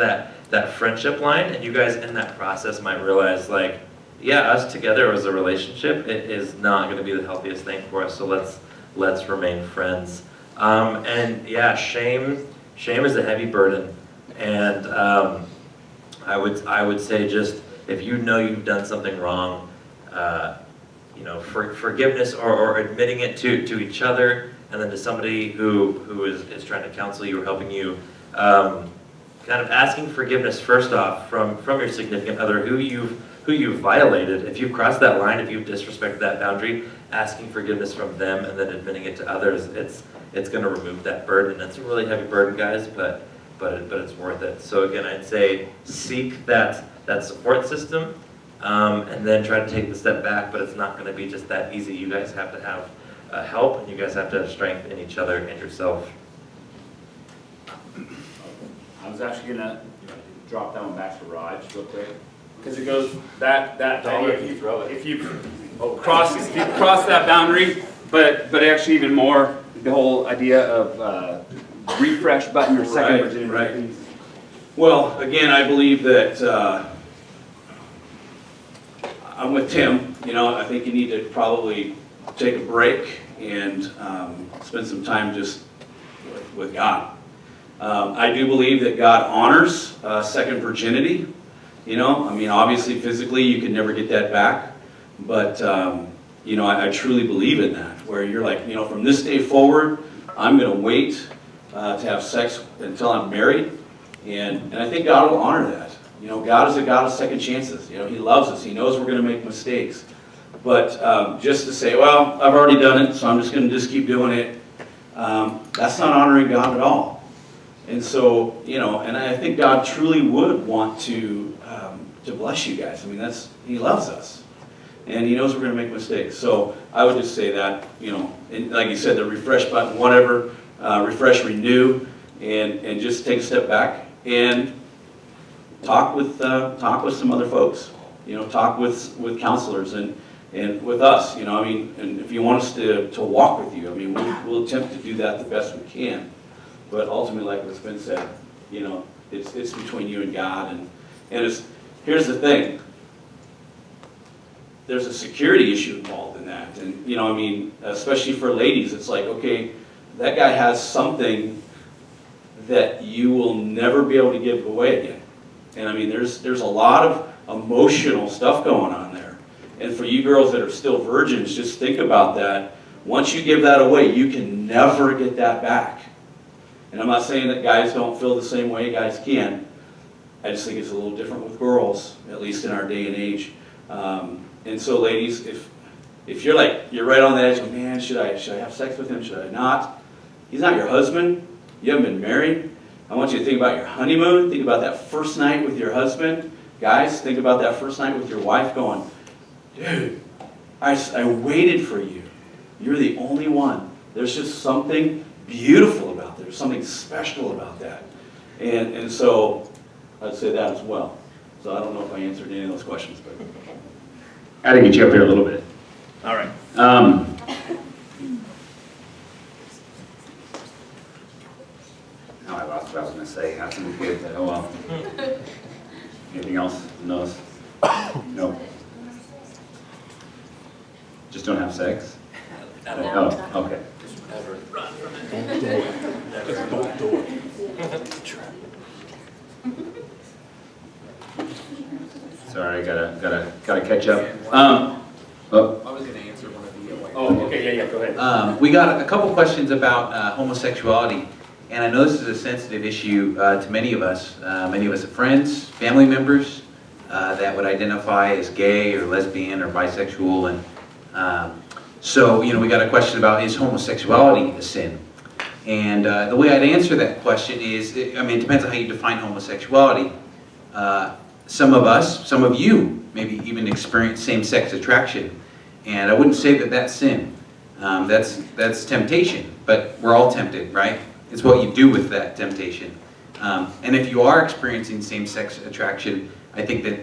that friendship line, and you guys in that process might realize like, yeah, us together as a relationship, it is not gonna be the healthiest thing for us, so let's remain friends. And yeah, shame is a heavy burden, and I would say just if you know you've done something wrong, forgiveness or admitting it to each other, and then to somebody who is trying to counsel you or helping you, kind of asking forgiveness first off from your significant other who you've violated. If you've crossed that line, if you've disrespected that boundary, asking forgiveness from them and then admitting it to others, it's going to remove that burden. It's a really heavy burden, guys, but it's worth it. So again, I'd say seek that support system, and then try to take the step back, but it's not going to be just that easy. You guys have to have help, and you guys have to have strength in each other and yourself. I was actually gonna drop that one back to Raj real quick, because it goes that dollar if you cross that boundary, but actually even more the whole idea of refresh button or second virginity. Right. Well, again, I believe that I'm with Tim. I think you need to probably take a break and spend some time just with God. I do believe that God honors second virginity. Obviously physically you can never get that back, but I truly believe in that, where you're like, from this day forward, I'm going to wait to have sex until I'm married, and I think God will honor that. God is a God of second chances. He loves us. He knows we're going to make mistakes, but just to say, well, I've already done it, so I'm just going to keep doing it, that's not honoring God at all. And so, and I think God truly would want to bless you guys. He loves us, and He knows we're going to make mistakes. So I would just say that, and like you said, the refresh button, whatever, refresh, renew, and just take a step back and talk with some other folks. Talk with counselors and with us. And if you want us to walk with you, we'll attempt to do that the best we can. But ultimately, like what's been said, it's between you and God, and here's the thing. There's a security issue involved in that, and especially for ladies, it's like, okay, that guy has something that you will never be able to give away again, and there's a lot of emotional stuff going on there, and for you girls that are still virgins, just think about that. Once you give that away, you can never get that back. And I'm not saying that guys don't feel the same way, guys can. I just think it's a little different with girls, at least in our day and age. And so ladies, if you're right on the edge, like, man, should I have sex with him, should I not? He's not your husband, you haven't been married. I want you to think about your honeymoon, think about that first night with your husband. Guys, think about that first night with your wife going, dude, I waited for you. You're the only one. There's just something beautiful about that. There's something special about that. And so I'd say that as well. So I don't know if I answered any of those questions, but I had to get you up here a little bit. All right. Now I lost what I was going to say. That's good. Oh well. Anything else? No. No. Just don't have sex? Oh, okay. Run from it. Don't do it. Sorry, gotta catch up. I was going to answer one of the. Oh, okay, yeah, go ahead. We got a couple questions about homosexuality, and I know this is a sensitive issue to many of us. Many of us have friends, family members that would identify as gay or lesbian or bisexual, and so we got a question about, is homosexuality a sin? And the way I'd answer that question is, it depends on how you define homosexuality. Some of us, some of you, maybe even experience same-sex attraction. And I wouldn't say that that's sin. That's temptation, but we're all tempted, right? It's what you do with that temptation. And if you are experiencing same-sex attraction, I think that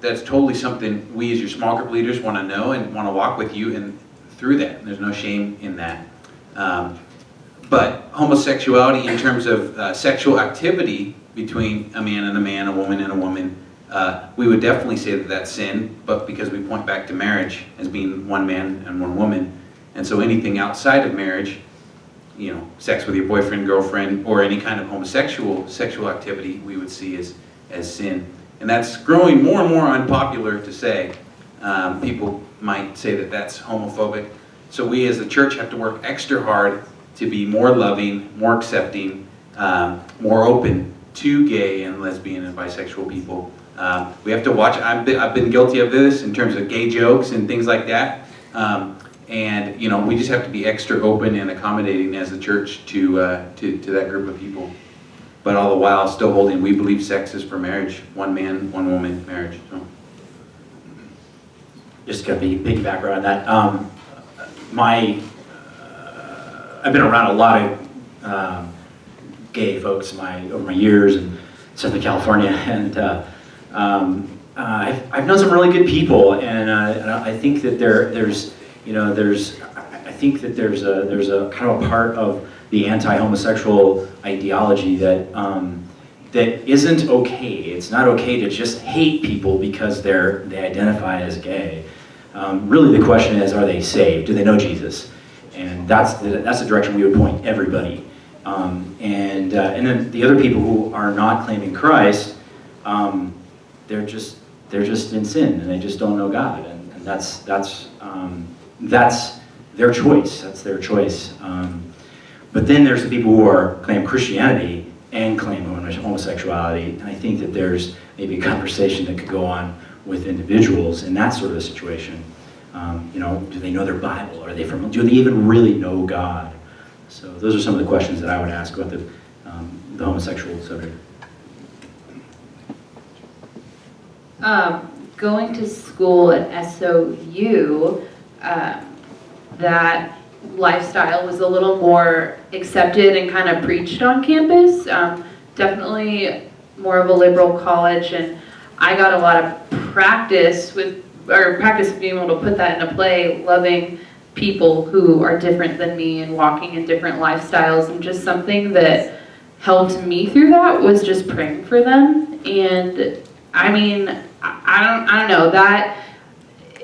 that's totally something we as your small group leaders want to know and want to walk with you and through that. And there's no shame in that. But homosexuality in terms of sexual activity between a man and a man, a woman and a woman, we would definitely say that that's sin, but because we point back to marriage as being one man and one woman. And so anything outside of marriage, sex with your boyfriend, girlfriend, or any kind of homosexual sexual activity, we would see as sin. And that's growing more and more unpopular to say. People might say that that's homophobic. So we as a church have to work extra hard to be more loving, more accepting, more open to gay and lesbian and bisexual people. We have to watch. I've been guilty of this in terms of gay jokes and things like that. And we just have to be extra open and accommodating as a church to that group of people. But all the while still holding, we believe sex is for marriage, one man, one woman marriage. So. Just gonna be piggyback on that. I've been around a lot of gay folks over my years in Southern California, and I've known some really good people, and I think that there's a kind of a part of the anti-homosexual ideology that isn't okay. It's not okay to just hate people because they identify as gay. Really, the question is, are they saved? Do they know Jesus? And that's the direction we would point everybody. And then the other people who are not claiming Christ, they're just in sin and they just don't know God, and that's their choice. That's their choice. But then there's the people who claim Christianity and claim homosexuality, and I think that there's maybe a conversation that could go on with individuals in that sort of a situation. Do they know their Bible? Do they even really know God? So those are some of the questions that I would ask about the homosexual subject. Going to school at SOU, that lifestyle was a little more accepted and kind of preached on campus. Definitely more of a liberal college, and I got a lot of practice being able to put that into play, loving people who are different than me and walking in different lifestyles. And just something that helped me through that was just praying for them. And I don't know, that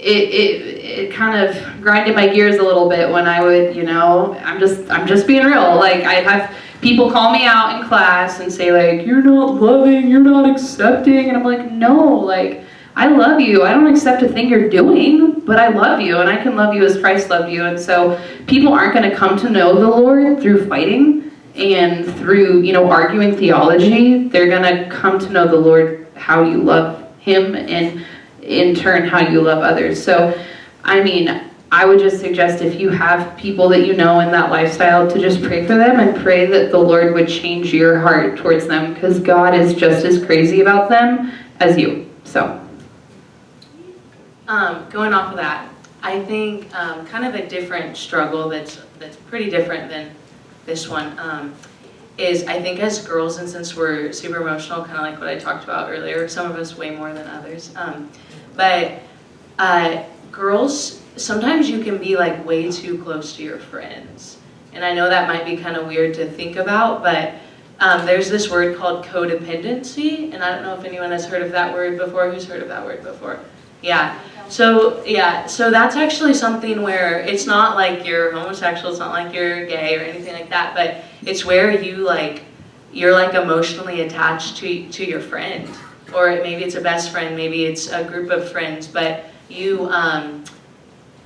it kind of grinded my gears a little bit when I would, I'm just being real. Like, I'd have people call me out in class and say, like, you're not loving, you're not accepting. And I'm like, no, like, I love you. I don't accept a thing you're doing, but I love you, and I can love you as Christ loved you. And so people aren't going to come to know the Lord through fighting and through, arguing theology. They're going to come to know the Lord how you love him, and in turn how you love others. So, I would just suggest, if you have people that you know in that lifestyle, to just pray for them and pray that the Lord would change your heart towards them, because God is just as crazy about them as you. So. Going off of that, I think kind of a different struggle that's pretty different than this one is, I think as girls, and since we're super emotional, kind of like what I talked about earlier, some of us way more than others, but girls, sometimes you can be like way too close to your friends. And I know that might be kind of weird to think about, but there's this word called codependency, and I don't know if anyone has heard of that word before. Who's heard of that word before? Yeah. So that's actually something where it's not like you're homosexual, it's not like you're gay or anything like that, but it's where you're like emotionally attached to your friend, or maybe it's a best friend, maybe it's a group of friends, but you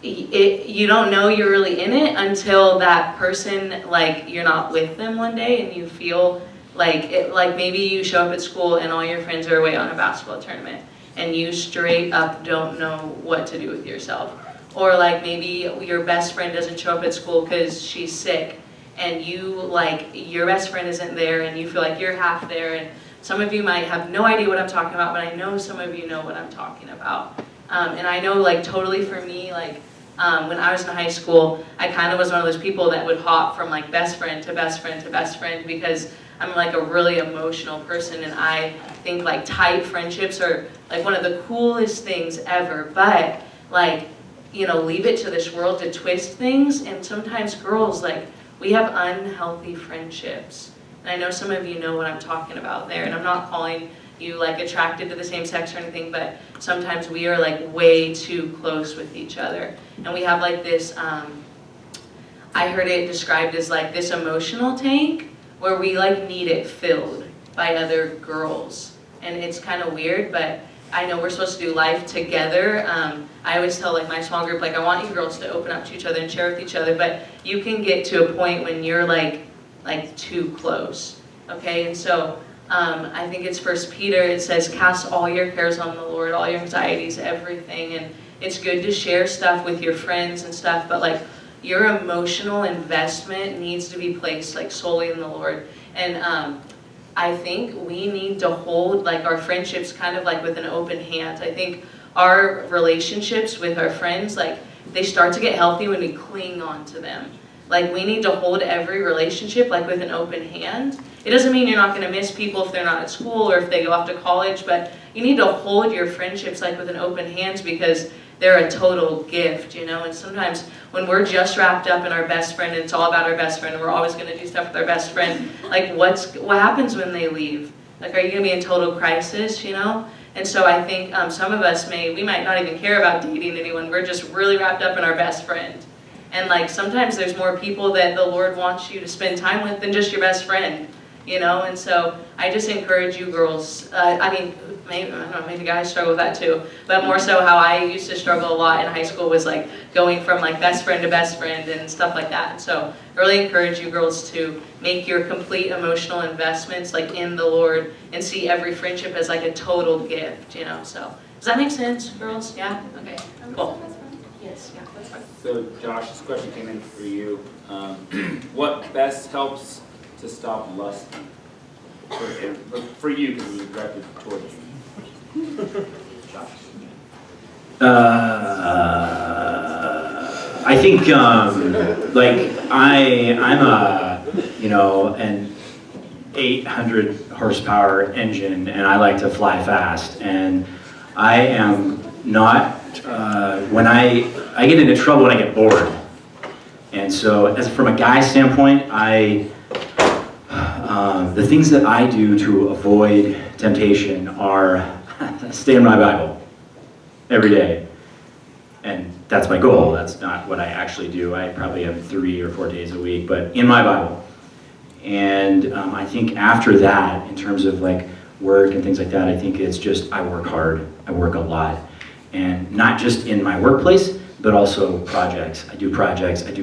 don't know you're really in it until that person, like, you're not with them one day and you feel like maybe you show up at school and all your friends are away on a basketball tournament, and you straight up don't know what to do with yourself. Or like maybe your best friend doesn't show up at school because she's sick, and you, like, your best friend isn't there and you feel like you're half there, and some of you might have no idea what I'm talking about, but I know some of you know what I'm talking about. And I know, like, totally for me, like, when I was in high school, I kind of was one of those people that would hop from, like, best friend to best friend to best friend, because I'm, like, a really emotional person, and I think, like, tight friendships are, like, one of the coolest things ever. But, like, you know, leave it to this world to twist things, and sometimes girls, like, we have unhealthy friendships. And I know some of you know what I'm talking about there, and I'm not calling you, like, attracted to the same sex or anything, but sometimes we are, like, way too close with each other. And we have, like, this, I heard it described as, like, this emotional tank where we, like, need it filled by other girls. And it's kind of weird, but I know we're supposed to do life together. I always tell, like, my small group, like, I want you girls to open up to each other and share with each other, but you can get to a point when you're, like too close, okay? And so I think it's 1 Peter, it says, cast all your cares on the Lord, all your anxieties, everything. And it's good to share stuff with your friends and stuff, but, like, your emotional investment needs to be placed, like, solely in the Lord. And I think we need to hold, like, our friendships kind of, like, with an open hand. I think our relationships with our friends, like, they start to get healthy when we cling on to them. Like, we need to hold every relationship, like, with an open hand. It doesn't mean you're not going to miss people if they're not at school or if they go off to college, but you need to hold your friendships, like, with an open hand, because they're a total gift, you know? And sometimes when we're just wrapped up in our best friend and it's all about our best friend and we're always going to do stuff with our best friend, like, what happens when they leave? Like, are you going to be in total crisis, you know? And so I think some of us we might not even care about dating anyone. We're just really wrapped up in our best friend. And, like, sometimes there's more people that the Lord wants you to spend time with than just your best friend, you know? And so I just encourage you girls, I mean, maybe, I don't know, maybe guys struggle with that too, but more so how I used to struggle a lot in high school was, like, going from, like, best friend to best friend and stuff like that. And so I really encourage you girls to make your complete emotional investments, like, in the Lord, and see every friendship as, like, a total gift, you know? So does that make sense, girls? Yeah? Okay, cool. Yes, yeah, that's fine. So Josh, this question came in for you. What best helps to stop lusting? For you, because it was directed towards you. I think, like, I'm a, you know, an 800 horsepower engine, and I like to fly fast, and I am not, when I get into trouble when I get bored. And so, as from a guy standpoint, the things that I do to avoid temptation are stay in my Bible every day. And that's my goal. That's not what I actually do. I probably have 3 or 4 days a week, but in my Bible. And I think after that, in terms of, like, work and things like that, I think it's just I work hard. I work a lot. And not just in my workplace, but also projects. I do projects. I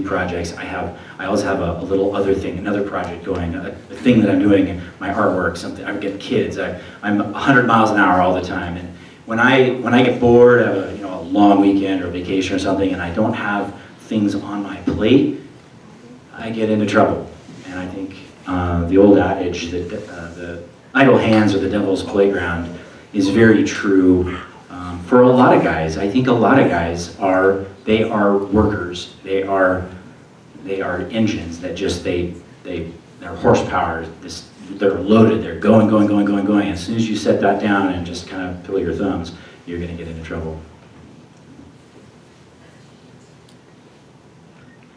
always have a little other thing, another project going, a thing that I'm doing in my artwork, something. I get kids. I'm 100 miles an hour all the time. And when I get bored, I have a long weekend or vacation or something, and I don't have things on my plate, I get into trouble. And I think the old adage that the idle hands are the devil's playground is very true for a lot of guys. I think a lot of guys are workers. They are engines that just their horsepower. They're loaded. They're going. As soon as you set that down and just kind of twiddle your thumbs, you're going to get into trouble.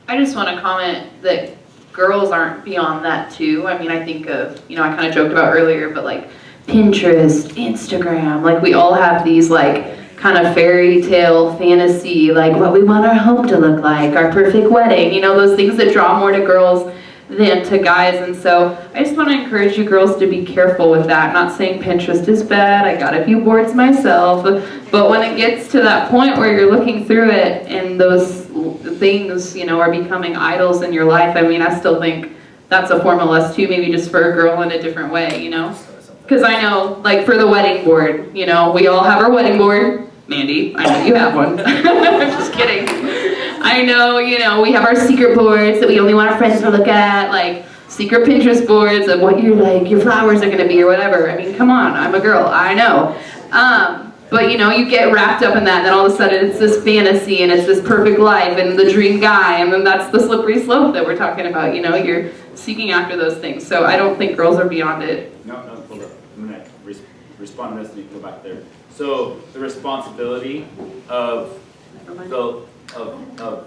I just want to comment that girls aren't beyond that too. I mean, I think of, I kind of joked about earlier, but, like, Pinterest, Instagram, like, we all have these, like, kind of fairy tale fantasy, like, what we want our home to look like, our perfect wedding, those things that draw more to girls than to guys. And so I just want to encourage you girls to be careful with that. I'm not saying Pinterest is bad. I got a few boards myself. But when it gets to that point where you're looking through it and those things, are becoming idols in your life, I mean, I still think that's a form of lust too, maybe just for a girl in a different way, Because I know, like, for the wedding board, we all have our wedding board. Mandy, I know you have one. I'm just kidding. I know, we have our secret boards that we only want our friends to look at, like secret Pinterest boards of what your flowers are gonna be or whatever. I mean, come on, I'm a girl, I know. But you get wrapped up in that, and then all of a sudden it's this fantasy and it's this perfect life and the dream guy, and then that's the slippery slope that we're talking about. You're seeking after those things. So I don't think girls are beyond it. No, hold up. I'm gonna respond to this and you can go back there. So the responsibility of of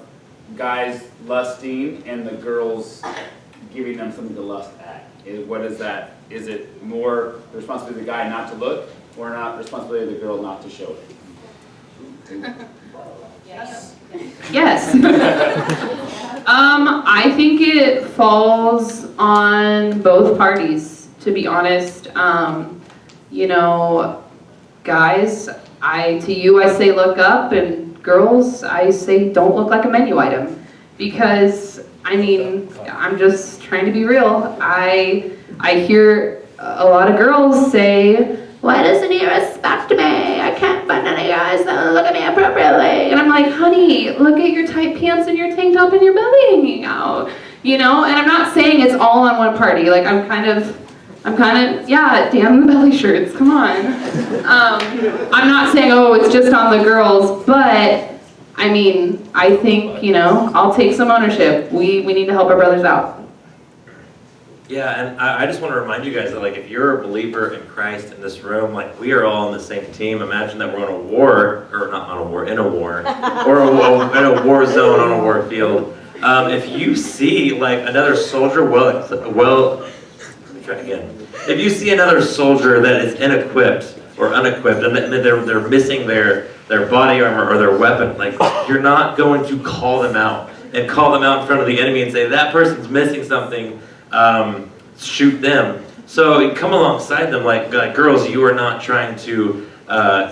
guys lusting and the girls giving them something to lust at. What is that? Is it more the responsibility of the guy not to look, or not responsibility of the girl not to show it? Yes. Yes. I think it falls on both parties, to be honest. Guys, to you I say look up, and girls I say don't look like a menu item. Because, I'm just trying to be real. I hear a lot of girls say, why doesn't he respect me? I can't find any guys that look at me appropriately. And I'm like, honey, look at your tight pants and your tank top and your belly hanging out. And I'm not saying it's all on one party. Like, I'm kind of, yeah, damn the belly shirts, come on. I'm not saying, oh, it's just on the girls, but I think, I'll take some ownership. We need to help our brothers out. Yeah, and I just want to remind you guys that, like, if you're a believer in Christ in this room, like, we are all on the same team. Imagine that we're on a war, or not on a war, in a war, or in a war zone on a war field. If you see, like, another soldier, let me try again. If you see another soldier that is inequipped or unequipped, and they're missing their body armor or their weapon, like, you're not going to call them out in front of the enemy and say, that person's missing something. Shoot them. So you come alongside them like girls, you are not trying to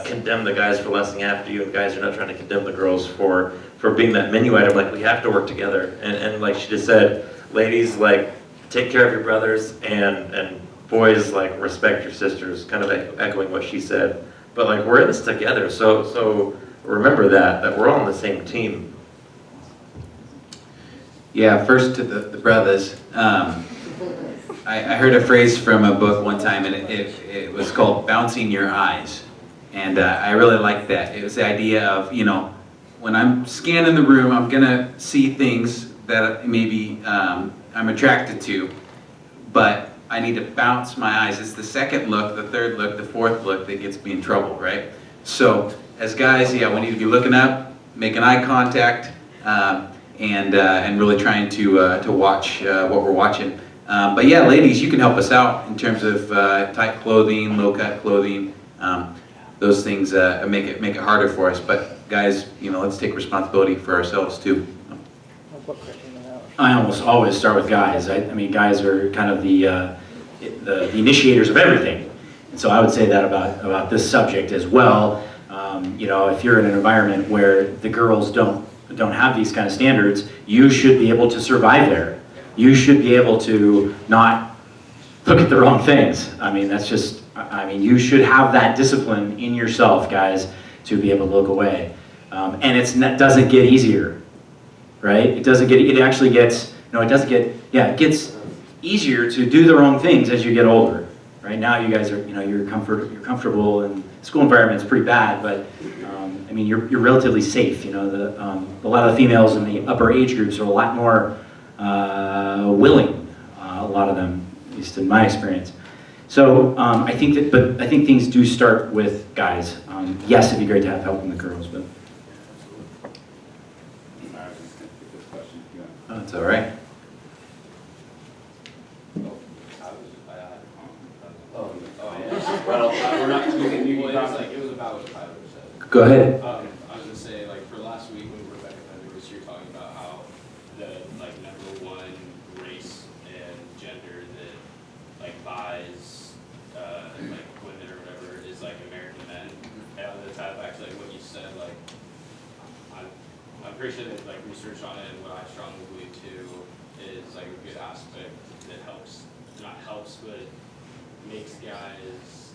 condemn the guys for lusting after you, and guys are not trying to condemn the girls for being that menu item. Like, we have to work together. And like she just said, ladies, like, take care of your brothers, and boys, like, respect your sisters, kind of echoing what she said. But, like, we're in this together, so remember that we're all on the same team. Yeah, first to the brothers. I heard a phrase from a book one time, and it was called bouncing your eyes. And I really liked that. It was the idea of, when I'm scanning the room, I'm going to see things that maybe I'm attracted to, but I need to bounce my eyes. It's the second look, the third look, the fourth look that gets me in trouble, right? So as guys, yeah, we need to be looking up, making eye contact, and really trying to watch what we're watching. But yeah, ladies, you can help us out in terms of tight clothing, low-cut clothing. Those things make it harder for us. But guys, let's take responsibility for ourselves too. I almost always start with guys. Guys are kind of the initiators of everything, and so I would say that about this subject as well. If you're in an environment where the girls don't have these kind of standards, you should be able to survive there. You should be able to not look at the wrong things. You should have that discipline in yourself, guys, to be able to look away. And it doesn't get easier, right? It gets easier to do the wrong things as you get older. Right now, you guys are, you're comfortable, and school environment's pretty bad, but you're relatively safe. A lot of the females in the upper age groups are a lot more willing. A lot of them, at least in my experience. So I think things do start with guys. Yes, it'd be great to have help from the girls, but That's all right. Well, we're not, it was about what Tyler said. go ahead. I was gonna say, like, for last week when Rebecca was here talking about how the, like, #1 race and gender that, like, buys, like, women or whatever is, like, American men. And on the tie back to, like, what you said, like, I'm pretty sure that, like, research on it, and what I strongly believe too is, like, a good aspect that but makes guys,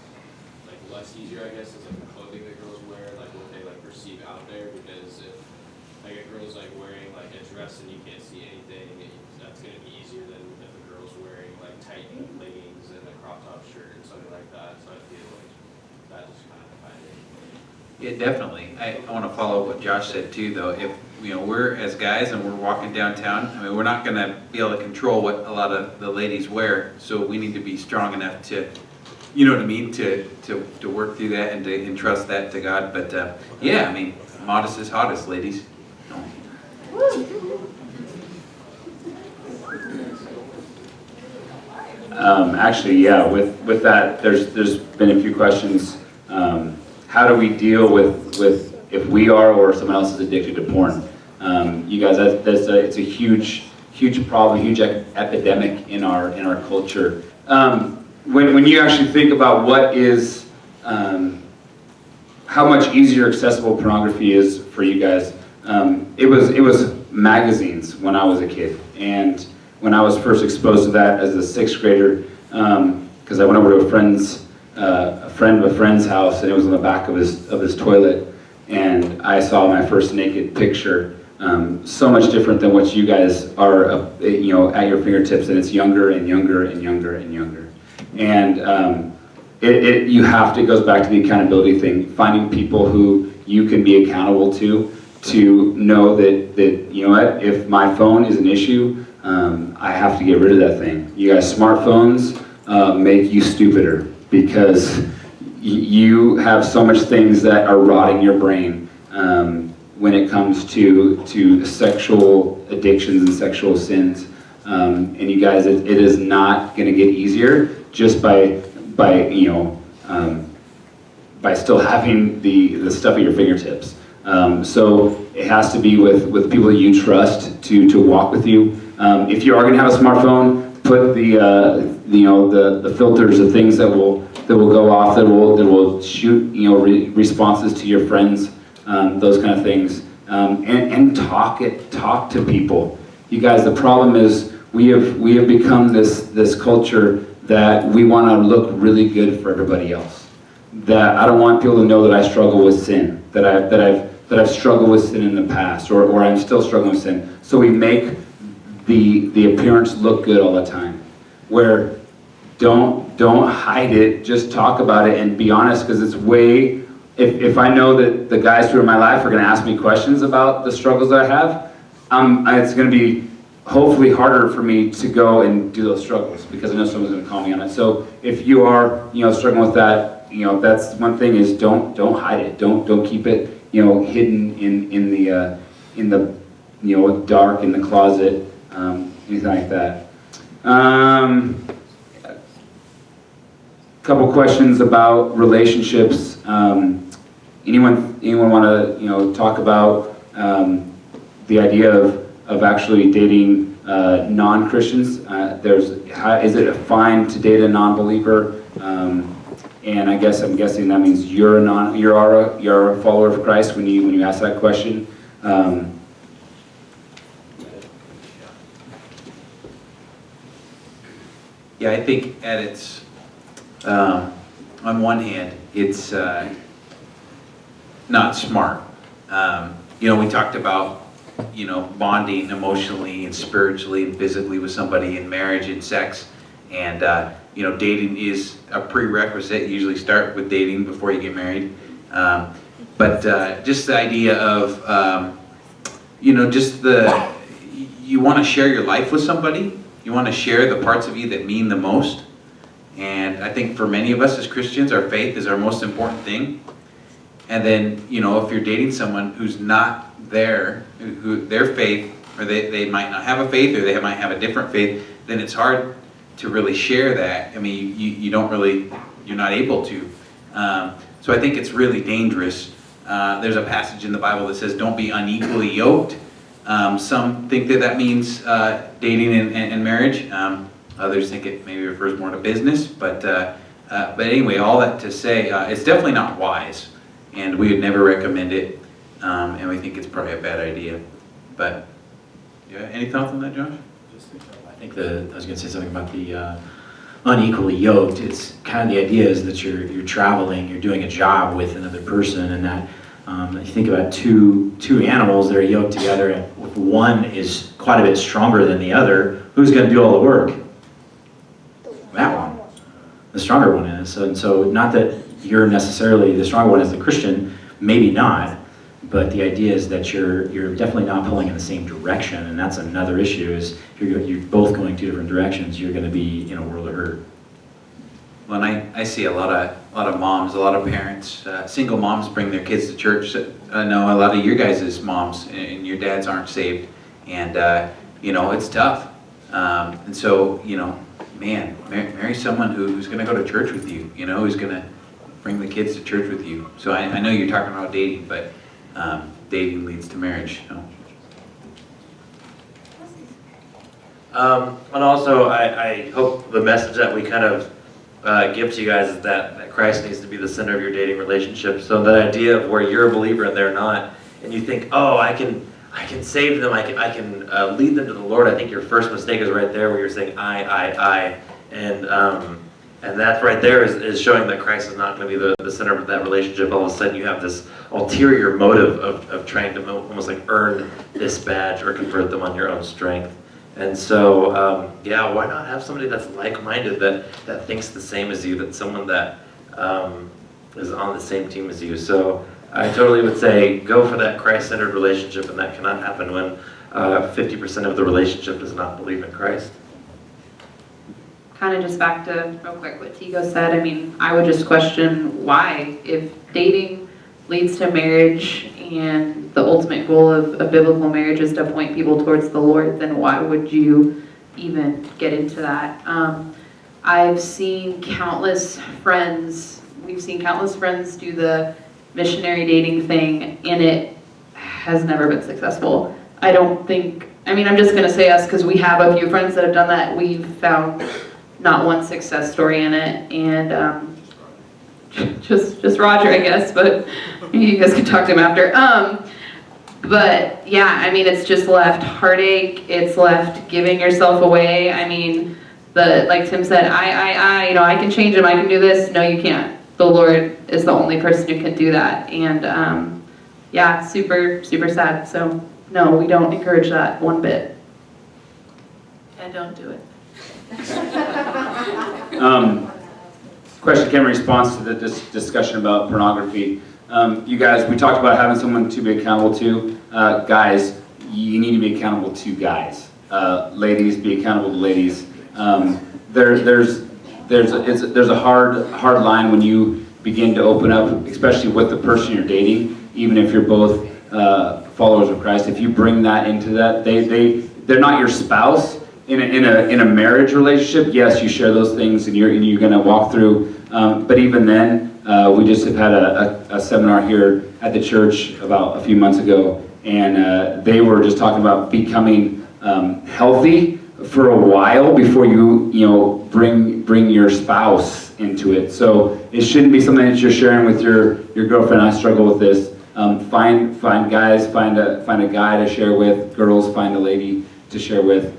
like, less easier, I guess, is, like, the clothing that girls wear, like, what they, like, perceive out there, because if, like, a girl's, like, wearing, dressed and you can't see anything, that's gonna be easier than if a girl's wearing like tight leggings and a crop top shirt and something like that, so I feel like that just kind of defined it. Yeah, definitely. I want to follow what Josh said too, though. If we're as guys and we're walking downtown, I mean, we're not going to be able to control what a lot of the ladies wear. So we need to be strong enough to, you know what I mean, to work through that and to entrust that to God. But yeah, I mean, modest is hottest, ladies. Actually, yeah, with that, there's been a few questions. How do we deal with if we are or someone else is addicted to porn? You guys, it's a huge problem, huge epidemic in our culture. When you actually think about what is, how much easier accessible pornography is for you guys, it was magazines when I was a kid, and when I was first exposed to that as a 6th grader, because I went over to a friend of a friend's house, and it was on the back of his toilet, and I saw my first naked picture. So much different than what you guys are, at your fingertips, and it's younger and younger and younger and younger. And it goes back to the accountability thing, finding people who you can be accountable to know that you know what, if my phone is an issue, I have to get rid of that thing. You guys, smartphones make you stupider because you have so much things that are rotting your brain when it comes to sexual addictions and sexual sins. And you guys, it is not going to get easier just by still having the stuff at your fingertips. So it has to be with people that you trust to walk with you. If you are going to have a smartphone, put the filters of things that will go off, that will shoot responses to your friends, those kind of things, and talk to people. You guys, the problem is we have become this culture that we want to look really good for everybody else. That I don't want people to know that I struggle with sin, that I've struggled with sin in the past, or I'm still struggling with sin. So we make the appearance look good all the time. Where don't hide it, just talk about it and be honest, because it's way. If I know that the guys who are in my life are going to ask me questions about the struggles that I have, it's going to be hopefully harder for me to go and do those struggles because I know someone's going to call me on it. So if you are struggling with that, that's one thing is don't hide it. Don't keep it hidden in the dark in the closet, anything like that. Couple questions about relationships. Anyone want to talk about the idea of actually dating non-Christians? Is it fine to date a non-believer? And I'm guessing that means you're a follower of Christ when you ask that question. Yeah, I think at its on one hand, it's not smart. We talked about bonding emotionally and spiritually and physically with somebody in marriage and sex, and dating is a prerequisite. You usually start with dating before you get married, but just the idea of you want to share your life with somebody. You want to share the parts of you that mean the most. And I think for many of us as Christians, our faith is our most important thing. And then, if you're dating someone who's not there, who their faith, or they might not have a faith, or they might have a different faith, then it's hard to really share that. I mean, you're not able to. So I think it's really dangerous. There's a passage in the Bible that says, don't be unequally yoked. Some think that means dating and marriage. Others think it maybe refers more to business. But anyway, all that to say, it's definitely not wise. And we would never recommend it. And we think it's probably a bad idea. But, yeah, any thoughts on that, Josh? I think I was going to say something about the unequally yoked. It's kind of the idea is that you're traveling, you're doing a job with another person, and that you think about two animals that are yoked together. If one is quite a bit stronger than the other, who's going to do all the work? That one. The stronger one is. So not that you're necessarily the stronger one as the Christian, maybe not, but the idea is that you're definitely not pulling in the same direction, and that's another issue. Is you're both going two different directions. You're going to be in a world of hurt. Well, and I see a lot of moms, a lot of parents, single moms bring their kids to church. I know a lot of your guys' moms and your dads aren't saved, and it's tough. And so man, marry someone who's going to go to church with you. Who's going to bring the kids to church with you. So I know you're talking about dating, but dating leads to marriage. So. And also, I hope the message that we kind of give to you guys is that Christ needs to be the center of your dating relationship. So that idea of where you're a believer and they're not, and you think, oh, I can save them, I can lead them to the Lord. I think your first mistake is right there where you're saying I, and that right there is showing that Christ is not going to be the center of that relationship. All of a sudden you have this ulterior motive of trying to almost like earn this badge or convert them on your own strength. And so, why not have somebody that's like-minded, that thinks the same as you, that's someone that is on the same team as you. So I totally would say go for that Christ-centered relationship, and that cannot happen when 50% of the relationship does not believe in Christ. Kind of just back to, real quick, what Tigo said. I mean, I would just question why. If dating leads to marriage and the ultimate goal of biblical marriage is to point people towards the Lord, then why would you even get into that? I've seen countless friends, we've seen countless friends do the missionary dating thing, and it has never been successful. I'm just going to say us because we have a few friends that have done that. We've found not one success story in it, and just Roger, I guess, but you guys can talk to him after. But yeah, it's just left heartache. It's left giving yourself away. Like Tim said, I can change him. I can do this. No, you can't. The Lord is the only person who can do that. And super, super sad. So no, we don't encourage that one bit. And don't do it. Question came in response to the discussion about pornography. You guys, we talked about having someone to be accountable to. Guys, you need to be accountable to guys. Ladies, be accountable to ladies. There's a hard line when you begin to open up, especially with the person you're dating, even if you're both followers of Christ. If you bring that into that, they're not your spouse. In a marriage relationship, yes, you share those things, and you're going to walk through. But even then, we just have had a seminar here at the church about a few months ago, and they were just talking about becoming healthy for a while before you bring your spouse into it. So it shouldn't be something that you're sharing with your girlfriend. I struggle with this. Find guys, find a guy to share with. Girls, find a lady to share with.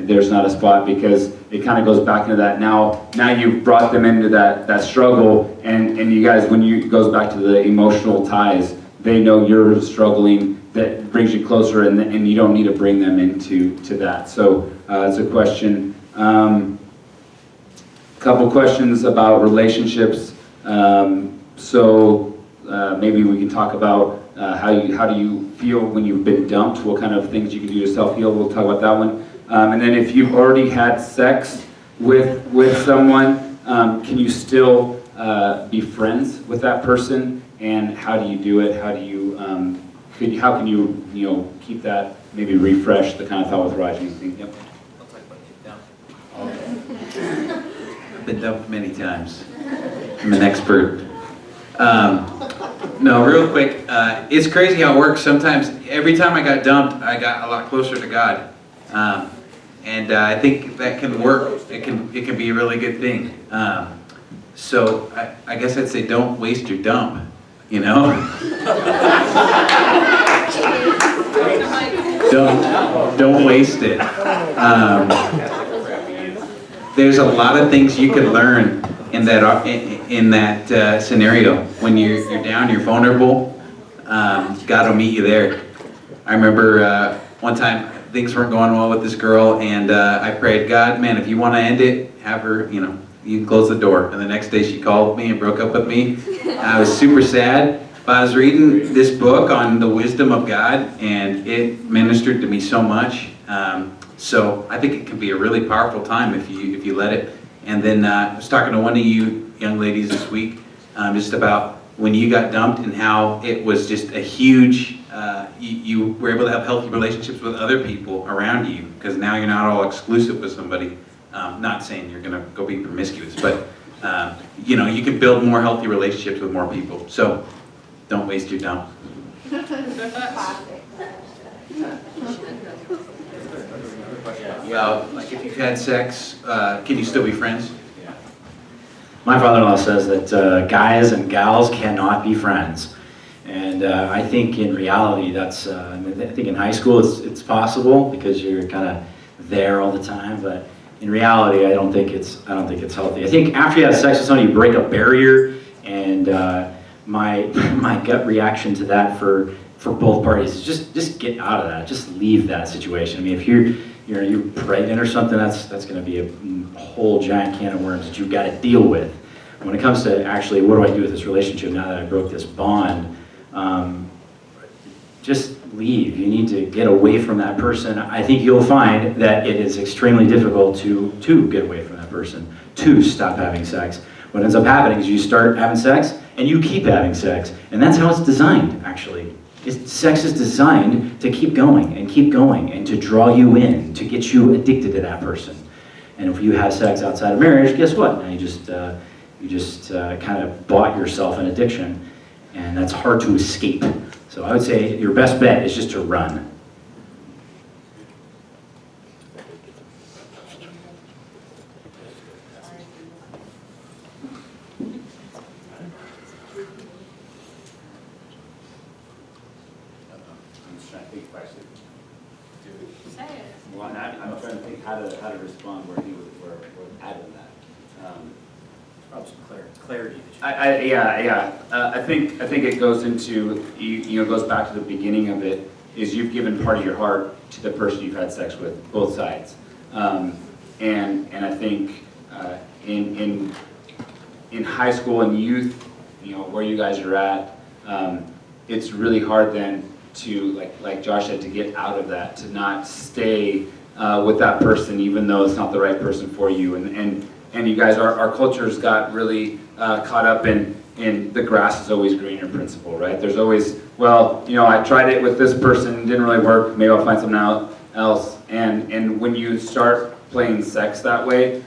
There's not a spot, because it kind of goes back into that. Now you've brought them into that struggle, and you guys, it goes back to the emotional ties. They know you're struggling. That brings you closer, and you don't need to bring them into that. So it's a question. Couple questions about relationships. Maybe we can talk about how do you feel when you've been dumped? What kind of things you can do to self-heal? We'll talk about that one. And then if you've already had sex with someone, can you still be friends with that person? And how do you do it? How can you keep that, maybe refresh the kind of thought with Raj? Yep. I'll talk about getting down. I've been dumped many times. I'm an expert. No, real quick, it's crazy how it works. Sometimes, every time I got dumped, I got a lot closer to God. And I think that can work. It can be a really good thing. So I guess I'd say don't waste your dump, Don't waste it. There's a lot of things you can learn in that scenario. When you're down, you're vulnerable. God will meet you there. I remember one time things weren't going well with this girl, and I prayed, God, man, if you want to end it, have her, you can close the door. And the next day she called me and broke up with me. I was super sad. But I was reading this book on the wisdom of God, and it ministered to me so much. So I think it can be a really powerful time if you let it. And then I was talking to one of you young ladies this week, just about when you got dumped and how it was just a huge, you were able to have healthy relationships with other people around you, because now you're not all exclusive with somebody. Not saying you're gonna go be promiscuous, but you can build more healthy relationships with more people. So don't waste your dump. Well, like if you've had sex, can you still be friends? My father-in-law says that guys and gals cannot be friends. And I think in reality that's, I think in high school it's possible because you're kind of there all the time, but in reality I don't think it's healthy. I think after you have sex with somebody, you break a barrier, and my gut reaction to that for both parties is just get out of that, just leave that situation. I mean, if you're pregnant or something, that's going to be a whole giant can of worms that you've got to deal with. When it comes to actually what do I do with this relationship now that I broke this bond, just leave. You need to get away from that person. I think you'll find that it is extremely difficult to get away from that person, to stop having sex. What ends up happening is you start having sex and you keep having sex, and that's how it's designed, actually. Sex is designed to keep going and to draw you in, to get you addicted to that person. And if you have sex outside of marriage, guess what? Now you just kind of bought yourself an addiction, and that's hard to escape. So I would say your best bet is just to run. I'm trying to think how to respond where he was at in that. Probably some clarity. I think it goes into it goes back to the beginning of it. Is you've given part of your heart to the person you've had sex with, both sides, and I think in high school and youth, where you guys are at, it's really hard then to like Josh said, to get out of that, to not stay with that person even though it's not the right person for you. And you guys, our culture's got really caught up in the grass is always greener principle, right? There's always, well, I tried it with this person, didn't really work, maybe I'll find something else. And when you start playing sex that way,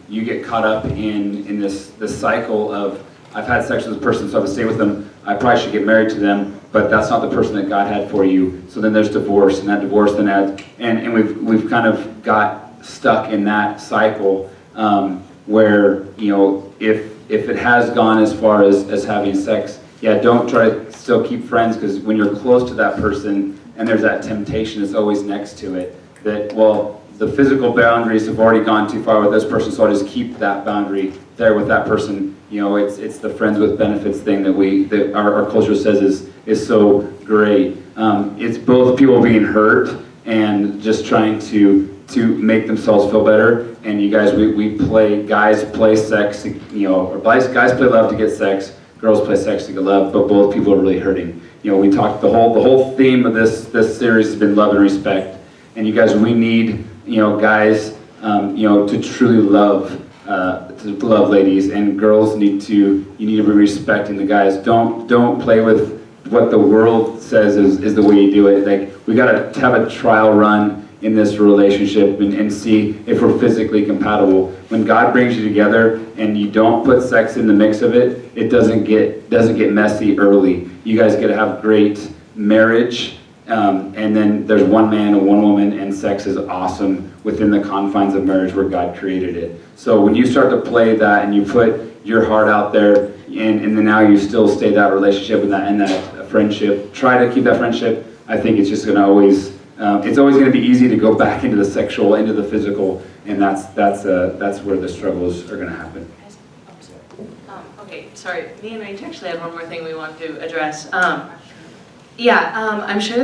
you get caught up in this cycle of, I've had sex with this person, so I would stay with them, I probably should get married to them, but that's not the person that God had for you. So then there's divorce, and that divorce then adds, and we've kind of got stuck in that cycle where, if it has gone as far as having sex, don't try to still keep friends, because when you're close to that person and there's that temptation that's always next to it, that, well, the physical boundaries have already gone too far with this person, so I'll just keep that boundary there with that person. It's the friends with benefits thing that our culture says is so great. It's both people being hurt and just trying to make themselves feel better. And you guys, guys play sex, or guys play love to get sex, girls play sex to get love, but both people are really hurting. We talked, the whole theme of this series has been love and respect. And you guys, we need, guys, to truly love ladies, and girls need to be respecting the guys. Don't play with what the world says is the way you do it. Like, we gotta have a trial run in this relationship and see if we're physically compatible. When God brings you together and you don't put sex in the mix of it, it doesn't get messy early. You guys get to have great marriage, and then there's one man and one woman, and sex is awesome within the confines of marriage where God created it. So when you start to play that and you put your heart out there, and then now you still stay that relationship and that friendship, try to keep that friendship. I think it's just going to always, it's always going to be easy to go back into the sexual, into the physical, and that's where the struggles are going to happen. Okay, sorry. Me and Rach actually had one more thing we want to address. I'm sure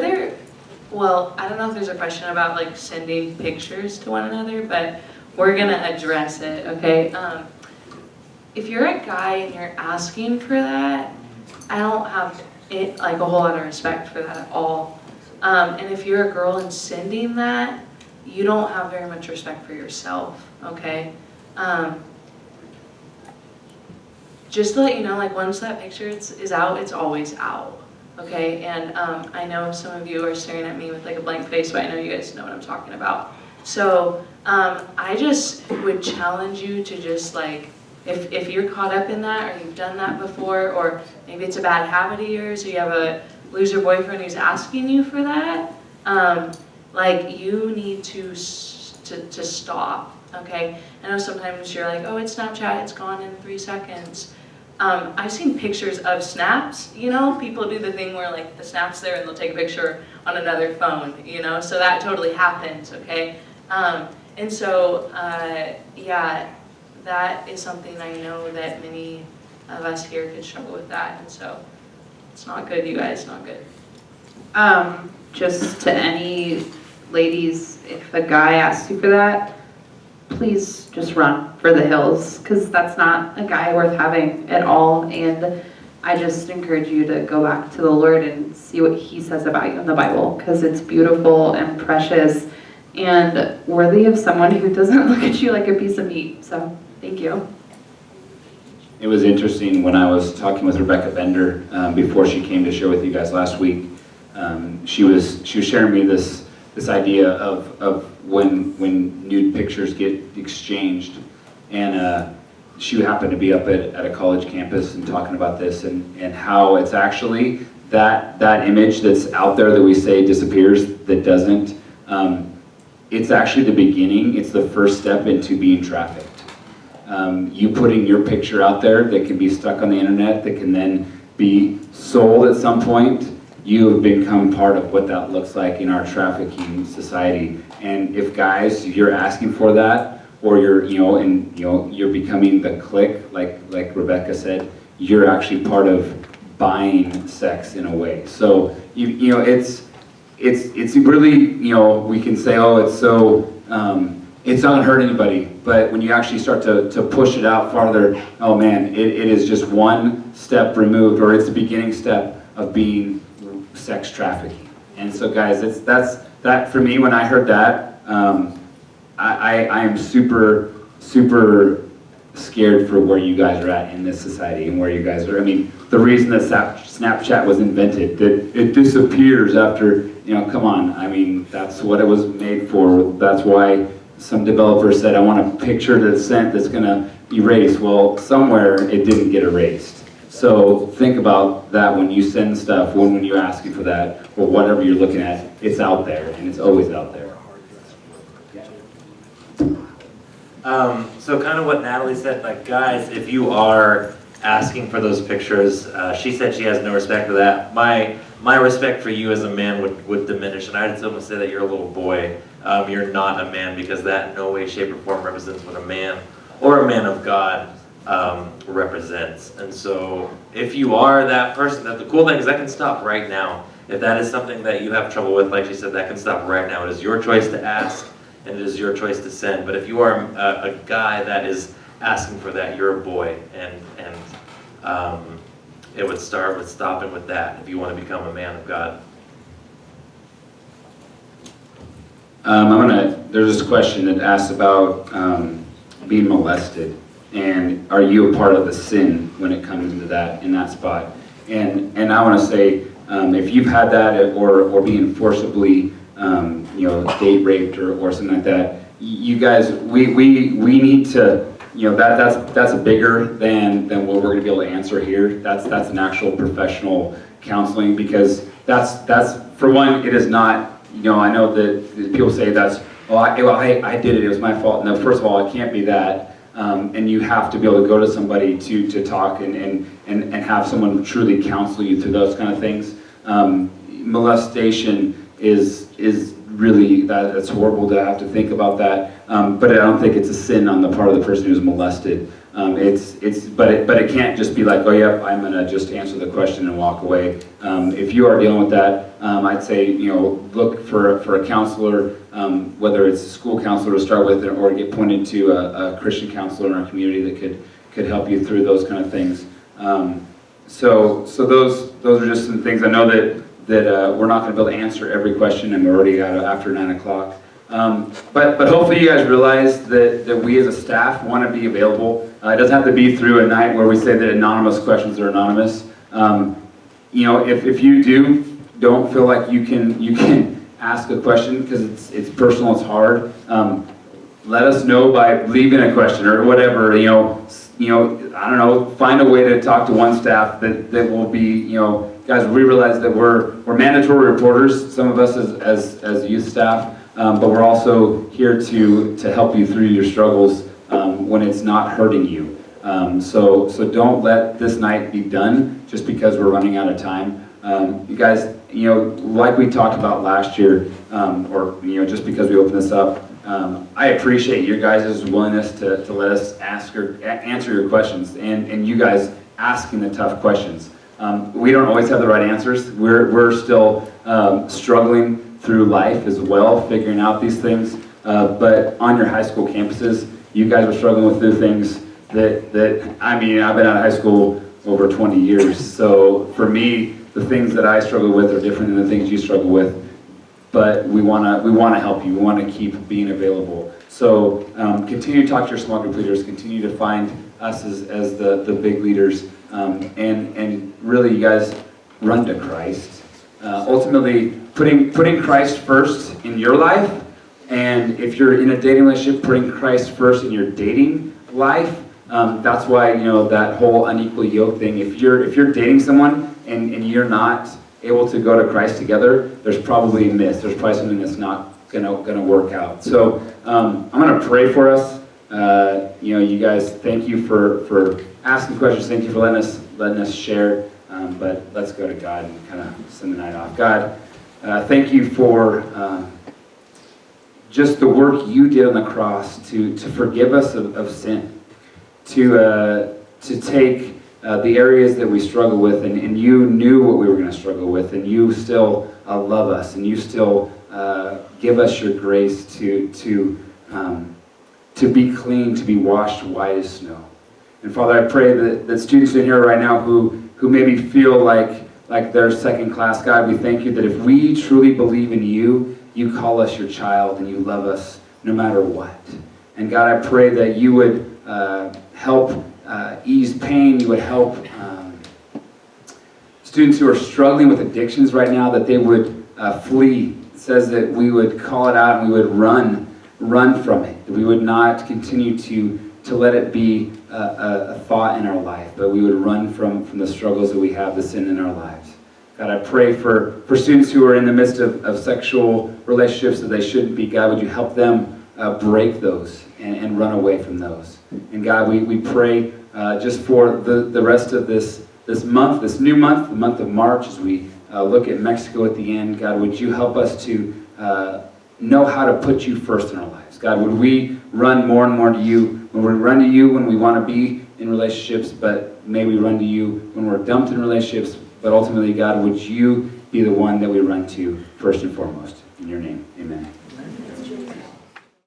well, I don't know if there's a question about like sending pictures to one another, but we're gonna address it, okay? If you're a guy and you're asking for that, I don't have like a whole lot of respect for that at all. And if you're a girl and sending that, you don't have very much respect for yourself, okay? Just to let you know, like once that picture is out, it's always out, okay? And I know some of you are staring at me with like a blank face, but I know you guys know what I'm talking about. So I just would challenge you to just like, if you're caught up in that, or you've done that before, or maybe it's a bad habit of yours, or you have a loser boyfriend who's asking you for that, like you need to stop, okay? I know sometimes you're like, oh, it's Snapchat, it's gone in 3 seconds. I've seen pictures of snaps, you know, people do the thing where like the snap's there and they'll take a picture on another phone, you know, so that totally happens, okay? And so, yeah, that is something I know that many of us here could struggle with that, and so it's not good, you guys, not good. Just to any ladies, if a guy asks you for that, please just run for the hills, because that's not a guy worth having at all. And I just encourage you to go back to the Lord and see what he says about you in the Bible, because it's beautiful and precious and worthy of someone who doesn't look at you like a piece of meat. So thank you. It was interesting when I was talking with Rebecca Bender before she came to share with you guys last week. She was sharing me this idea of when nude pictures get exchanged, and she happened to be up at a college campus and talking about this and how it's actually that image that's out there that we say disappears, that doesn't. It's actually the beginning. It's the first step into being trafficked. You putting your picture out there that can be stuck on the internet, that can then be sold at some point, you have become part of what that looks like in our trafficking society. And if guys, you're asking for that, or you're becoming the clique, like Rebecca said, you're actually part of buying sex in a way. So it's really, we can say, oh, it's so. It's not hurt anybody, but when you actually start to push it out farther, oh man, it is just one step removed, or it's the beginning step of being sex trafficking. And so guys, that for me, when I heard that, I am super scared for where you guys are at in this society and where you guys are. I mean, the reason that Snapchat was invented, that it disappears after, come on, I mean, that's what it was made for. That's why some developer said, I want a picture that's sent that's gonna erase. Well, somewhere it didn't get erased. So think about that when you send stuff, when you're asking for that, or whatever you're looking at, it's out there, and it's always out there. So kind of what Natalie said, like guys, if you are asking for those pictures, she said she has no respect for that. My respect for you as a man would diminish, and I'd still say that you're a little boy. You're not a man, because that in no way, shape, or form represents what a man or a man of God represents. And so if you are that person, that the cool thing is that can stop right now. If that is something that you have trouble with, like she said, that can stop right now. It is your choice to ask, and it is your choice to send. But if you are a guy that is asking for that, you're a boy, and it would start with stopping with that if you want to become a man of God. There's this question that asks about being molested, and are you a part of the sin when it comes to that, in that spot? And I want to say, if you've had that, or being forcibly, date raped or something like that, you guys, we need to, that's bigger than what we're going to be able to answer here. That's an actual professional counseling, because that's for one, it is not. I know that people say I did it, it was my fault. No, first of all, it can't be that. And you have to be able to go to somebody to talk and have someone truly counsel you through those kind of things. Molestation is really, that's horrible to have to think about that. But I don't think it's a sin on the part of the person who's molested. But it can't just be like, oh yeah, I'm gonna just answer the question and walk away. If you are dealing with that, I'd say, look for a counselor, whether it's a school counselor to start with, or get pointed to a Christian counselor in our community that could help you through those kind of things. So those are just some things. I know that we're not going to be able to answer every question, and we're already after 9 o'clock. But hopefully you guys realize that we as a staff want to be available. It doesn't have to be through a night where we say that anonymous questions are anonymous. If you don't feel like you can ask a question because it's personal, it's hard. Let us know by leaving a question or whatever. I don't know. Find a way to talk to one staff that will be, guys. We realize that we're mandatory reporters. Some of us as youth staff. But we're also here to help you through your struggles when it's not hurting you. So don't let this night be done just because we're running out of time. You guys, like we talked about last year, or just because we opened this up, I appreciate your guys' willingness to let us answer your questions, and you guys asking the tough questions. We don't always have the right answers. We're still struggling through life as well, figuring out these things. But on your high school campuses, you guys are struggling with new things that I've been out of high school over 20 years. So for me, the things that I struggle with are different than the things you struggle with. But we want to help you. We want to keep being available. So continue to talk to your small group leaders. Continue to find us as the big leaders. And really, you guys run to Christ. Ultimately, putting Christ first in your life, and if you're in a dating relationship, putting Christ first in your dating life. That's why that whole unequal yoke thing. If you're dating someone and you're not able to go to Christ together, there's probably a miss. There's probably something that's not gonna work out. So I'm gonna pray for us. You guys, thank you for asking questions. Thank you for letting us share. But let's go to God and kind of send the night off. God, thank you for just the work you did on the cross to forgive us of sin, to take the areas that we struggle with, and you knew what we were going to struggle with, and you still love us, and you still give us your grace to be clean, to be washed white as snow. And Father, I pray that students in here right now who maybe feel like they're second class, God, we thank you that if we truly believe in you, you call us your child and you love us no matter what. And God, I pray that you would help ease pain, you would help students who are struggling with addictions right now, that they would flee. It says that we would call it out and we would run from it, that we would not continue to let it be a thought in our life, but we would run from the struggles that we have, the sin in our lives. God, I pray for students who are in the midst of sexual relationships that they shouldn't be. God, would you help them break those and run away from those? And God, we pray just for the rest of this month, this new month, the month of March, as we look at Mexico at the end. God, would you help us to know how to put you first in our lives? God, would we run more and more to you? When we run to you when we want to be in relationships, but may we run to you when we're dumped in relationships. But ultimately, God, would you be the one that we run to first and foremost? In your name, amen.